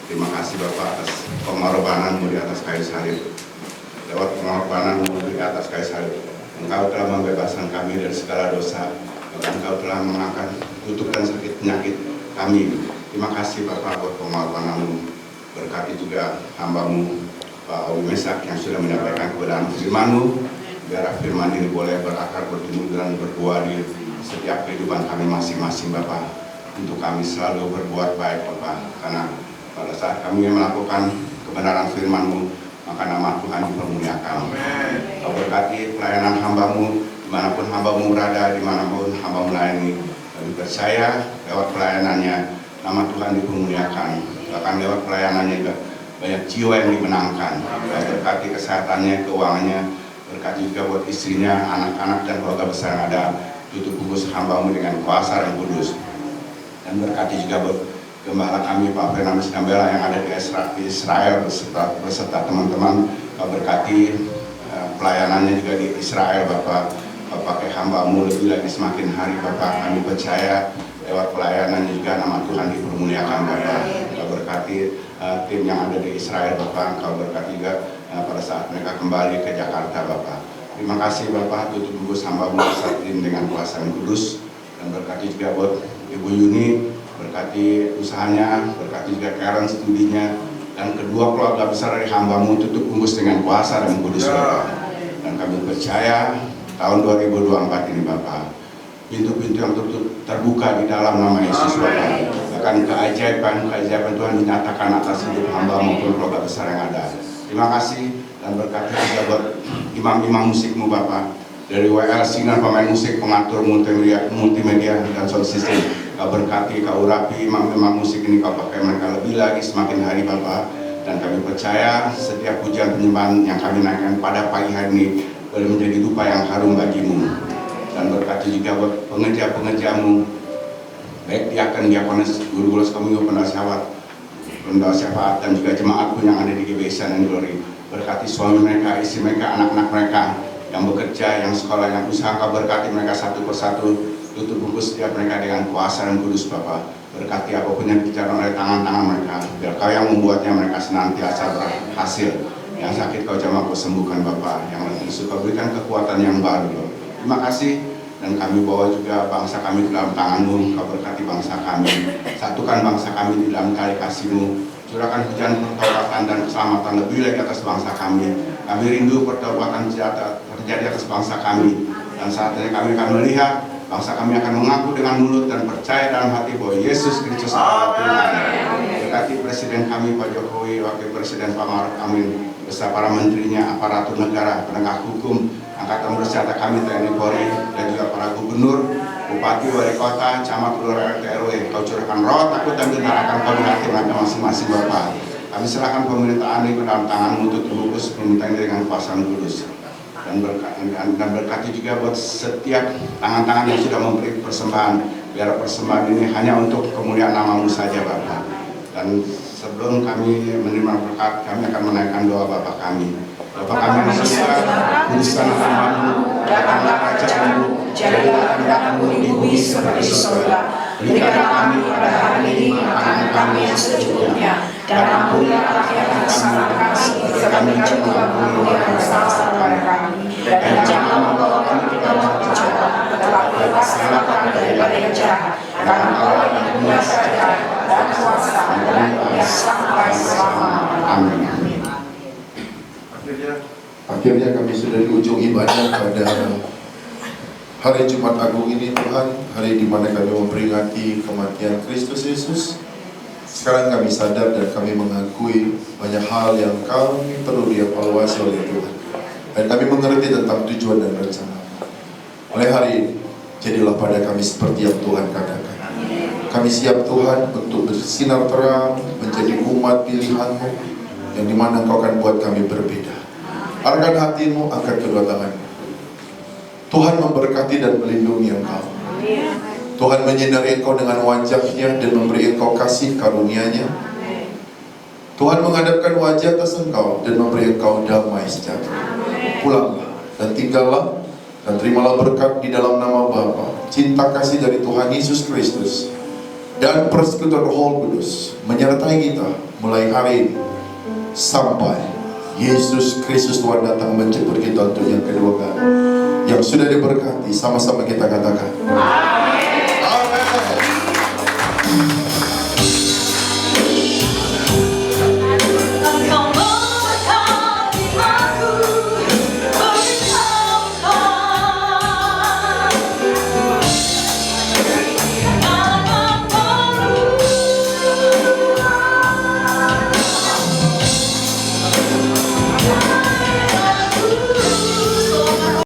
Terima kasih Bapak atas pengorbananmu di atas kayu salib. Lewat pengorbananmu di atas kayu salib, Engkau telah membebaskan kami dari segala dosa. Engkau telah mengangkat kutuk dan sakit penyakit kami. Terima kasih Bapak buat pengorbananmu. Berkati juga hamba-Mu Pak Owi Mesak yang sudah menyampaikan kebenaran firman-Mu. Biar firman ini boleh berakar, bertumbuh dan berbuah di setiap kehidupan kami masing-masing Bapak. Untuk kami selalu berbuat baik Bapak. Karena pada saat kami melakukan kebenaran firman-Mu, maka nama Tuhan dipermuliakan. Kau berkati pelayanan hamba-Mu, dimanapun hamba-Mu berada, dimanapun hamba melayani. Kami percaya lewat pelayanannya nama Tuhan dipermuliakan. Bahkan lewat pelayanannya juga banyak jiwa yang dimenangkan. Berkati kesehatannya, keuangannya, berkati juga buat istrinya, anak-anak dan keluarga besar yang ada. Tutup bungkus hamba-Mu dengan kuasa dan kudus. Dan berkati juga buat gembala kami Pak Fernamis Gambela yang ada di Israel beserta teman-teman. Kau berkati pelayanannya juga di Israel Bapak. Kau pakai hamba-Mu lebih lagi semakin hari Bapak. Kami percaya lewat pelayanan juga nama Tuhan dipermuliakan Bapak. Kau berkati tim yang ada di Israel Bapak. Kau berkati juga pada saat mereka kembali ke Jakarta Bapak. Terima kasih Bapak, tutup bungkus hamba-Mu saat ini dengan kuasa yang kudus. Dan berkati juga buat Ibu Yuni, berkati usahanya, berkati juga Karen studinya, dan kedua keluarga besar dari hamba-Mu tutup bungkus dengan kuasa dan kudus Bapak. Dan kami percaya tahun 2024 ini Bapak, pintu-pintu yang terbuka di dalam nama Yesus Bapak. Akan keajaiban Tuhan dinyatakan atas hidup hamba maupun keluarga besar yang ada. Terima kasih dan berkati juga buat imam-imam musikmu Bapak. Dari WL Sinar, pemain musik, pengatur multimedia dan sound system. Kau berkati, Kau urapi imam-imam musik ini, Kau pakai mereka lebih lagi semakin hari Bapak. Dan kami percaya setiap pujian penyembahan yang kami naikkan pada pagi hari ini boleh menjadi dupa yang harum bagimu. Dan berkati juga buat pengerja-pengerjamu, baik diakonis, guru-guru sekolah, pendakwah syafaat, dan juga jemaatku yang ada di GBC dan Glory. Berkati suami mereka, istri mereka, anak-anak mereka yang bekerja, yang sekolah, yang usaha. Kau berkati mereka satu persatu, tutup bungkus setiap mereka dengan kuasa dan kudus Bapak. Berkati apapun yang dikerjakan oleh tangan-tangan mereka, biar Kau yang membuatnya mereka senantiasa berhasil. Yang sakit Kau jamah Kau sembuhkan Bapak, yang suka berikan kekuatan yang baru. Terima kasih, dan kami bawa juga bangsa kami ke dalam tangan-Mu. Kau berkati bangsa kami, satukan bangsa kami di dalam tali kasih-Mu. Curahkan hujan pertobatan dan keselamatan lebih lagi atas bangsa kami. Kami rindu pertobatan terjadi atas bangsa kami. Dan saatnya kami akan melihat bangsa kami akan mengaku dengan mulut dan percaya dalam hati bahwa Yesus Kristus adalah Tuhan. Berkati Presiden kami Pak Jokowi, Wakil Presiden Pak Maruf Amin, beserta para menterinya, aparatur negara, penegak hukum, Angkatan Bersenjata kami TNI Polri, dan juga para gubernur, bupati, wali kota, camat, lurah, RT RW. Kau curahkan roh takut dan gentarkan Kau di hati mereka masing-masing Bapak. Kami serahkan pemerintahan ini ke dalam tangan-Mu, tutup bungkus pemerintahan dengan kuasa kudus. Dan berkati juga buat setiap tangan-tangan yang sudah memberi persembahan, biar persembahan ini hanya untuk kemuliaan nama-Mu saja Bapak. Dan sebelum kami menerima berkat, kami akan menaikkan doa Bapak kami. Bapak kami yang surga, kuduskan nama-Mu, datanglah kerajaan-Mu, jadilah kehendak-Mu di bumi seperti di surga. Berikanlah kami pada hari ini makanan kami yang secukupnya, dan ampunilah yang kesalahan kami, seperti kami juga mengampuni yang bersalah kepada kami. Dan jangan membawa kami ke dalam pencobaan, tetapi lepaskanlah kami daripada yang jahat. Karena Kau yang punya kerajaan dan kuasa dan kuasa sampai selama-lamanya. Amin. Akhirnya kami sudah di ujung ibadah pada hari Jumat Agung ini Tuhan, hari di mana kami memperingati kematian Kristus Yesus. Sekarang kami sadar dan kami mengakui banyak hal yang kami perlu dievaluasi oleh Tuhan. Dan kami mengerti tentang tujuan dan rencana. Mulai hari ini, jadilah pada kami seperti yang Tuhan katakan. Kami siap Tuhan untuk bersinar terang, menjadi umat pilihan-Mu, yang dimana Engkau akan buat kami berbeda. Arahkan hatimu, angkat kedua tanganmu. Tuhan memberkati dan melindungi engkau. Tuhan menyinari engkau dengan wajah-Nya dan memberi engkau kasih karunia-Nya. Tuhan menghadapkan wajah atas engkau dan memberi engkau damai sejahtera. Pulanglah dan tinggallah dan terimalah berkat di dalam nama Bapa, cinta kasih dari Tuhan Yesus Kristus, dan persekutuan Roh Kudus menyertai kita mulai hari ini sampai Yesus Kristus Tuhan datang menjemput kita untuk yang kedua kali. Yang sudah diberkati, sama-sama kita katakan.